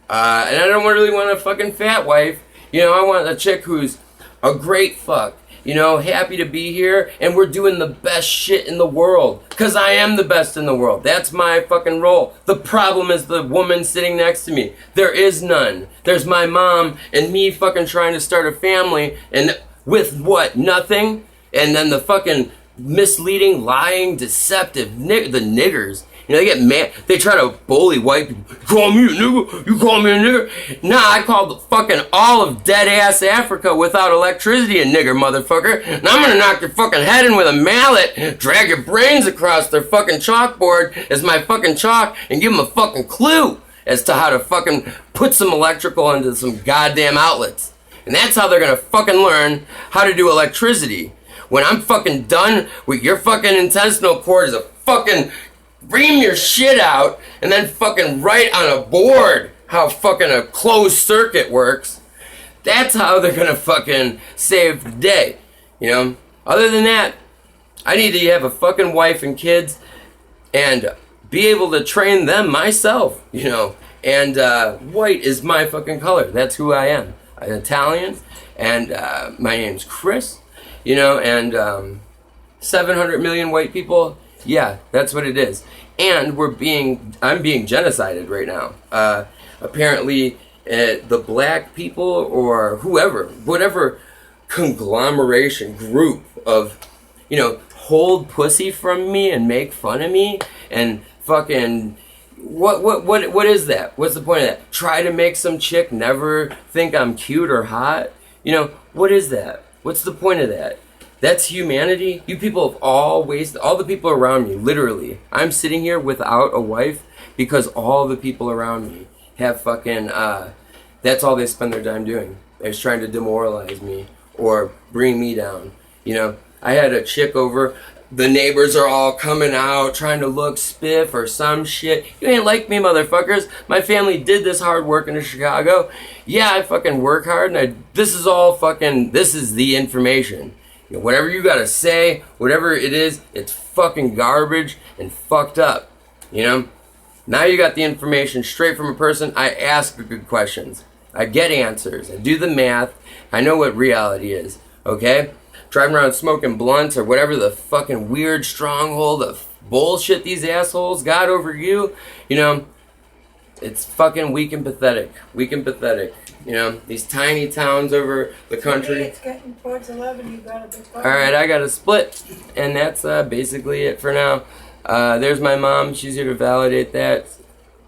A: And I don't really want a fucking fat wife. I want a chick who's a great fuck. Happy to be here, and we're doing the best shit in the world. Because I am the best in the world. That's my fucking role. The problem is the woman sitting next to me. There is none. There's my mom and me fucking trying to start a family, and with what? Nothing? And then the fucking misleading, lying, deceptive, the niggers. They get mad. They try to bully white people. You call me a nigger? You call me a nigger? Nah, I called fucking all of dead-ass Africa without electricity a nigger, motherfucker. And I'm gonna knock your fucking head in with a mallet, drag your brains across their fucking chalkboard as my fucking chalk, and give them a fucking clue as to how to fucking put some electrical into some goddamn outlets. And that's how they're gonna fucking learn how to do electricity. When I'm fucking done with your fucking intestinal cord as a fucking ream your shit out and then fucking write on a board how fucking a closed circuit works. That's how they're gonna fucking save the day. Other than that, I need to have a fucking wife and kids and be able to train them myself, And white is my fucking color. That's who I am. I'm Italian, and my name's Chris, and 700 million white people. Yeah, that's what it is. And I'm being genocided right now. Apparently, the black people or whatever conglomeration group of, hold pussy from me and make fun of me and fucking, what is that? What's the point of that? Try to make some chick never think I'm cute or hot? What is that? What's the point of that? That's humanity. You people have all wasted, all the people around me, literally. I'm sitting here without a wife because all the people around me have fucking, that's all they spend their time doing. They're trying to demoralize me or bring me down. I had a chick over, the neighbors are all coming out trying to look spiff or some shit. You ain't like me, motherfuckers. My family did this hard work in Chicago. Yeah, I fucking work hard, and this is all fucking, this is the information. You know, whatever you gotta say, whatever it is, it's fucking garbage and fucked up. You know? Now you got the information straight from a person. I ask the good questions. I get answers. I do the math. I know what reality is. Okay? Driving around smoking blunts or whatever the fucking weird stronghold of bullshit these assholes got over you. You know, it's fucking weak and pathetic. Weak and pathetic. You know, these tiny towns over the country.
B: It's getting towards 11. You got a big problem.
A: Alright, I got a split. And that's basically it for now. There's my mom. She's here to validate that.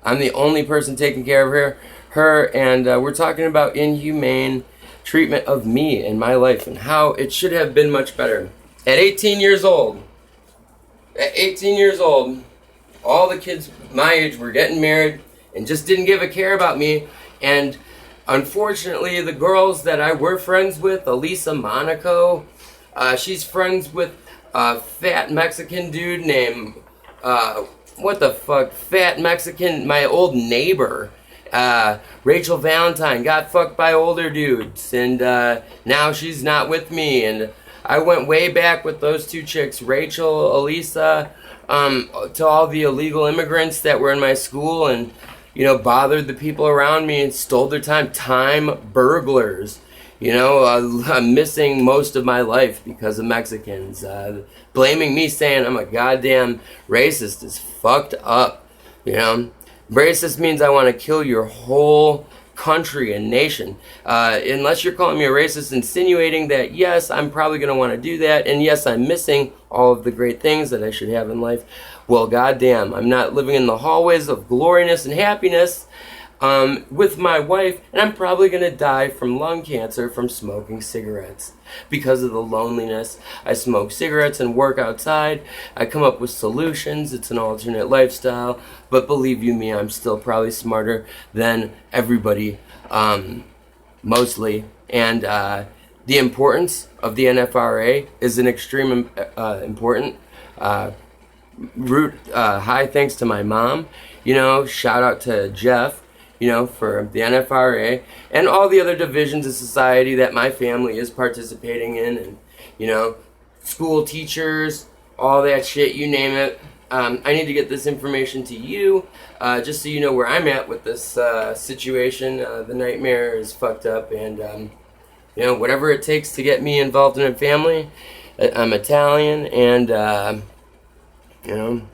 A: I'm the only person taking care of her, and we're talking about inhumane treatment of me in my life and how it should have been much better. At 18 years old, all the kids my age were getting married and just didn't give a care about me. And unfortunately, the girls that I were friends with, Elisa Monaco, she's friends with a fat Mexican dude named, fat Mexican, my old neighbor. Rachel Valentine got fucked by older dudes, and now she's not with me. And I went way back with those two chicks, Rachel, Elisa, to all the illegal immigrants that were in my school and, you know, bothered the people around me and stole their time. Time burglars. You know, I'm missing most of my life because of Mexicans. Blaming me, saying I'm a goddamn racist is fucked up. You know, racist means I want to kill your whole country and nation. Unless you're calling me a racist, insinuating that yes, I'm probably going to want to do that, and yes, I'm missing all of the great things that I should have in life. Well, goddamn, I'm not living in the hallways of gloriness and happiness with my wife, and I'm probably going to die from lung cancer from smoking cigarettes. Because of the loneliness, I smoke cigarettes and work outside. I come up with solutions. It's an alternate lifestyle, but believe you me, I'm still probably smarter than everybody, mostly. And the importance of the NFRA is an extreme important. High thanks to my mom. You know, shout out to Jeff, you know, for the NFRA and all the other divisions of society that my family is participating in, and, you know, school teachers, all that shit, you name it. I need to get this information to you, just so you know where I'm at with this situation. The nightmare is fucked up, and, you know, whatever it takes to get me involved in a family. I'm Italian, and, you know,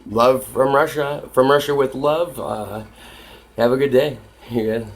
A: love from Russia with love. Have a good day. You good?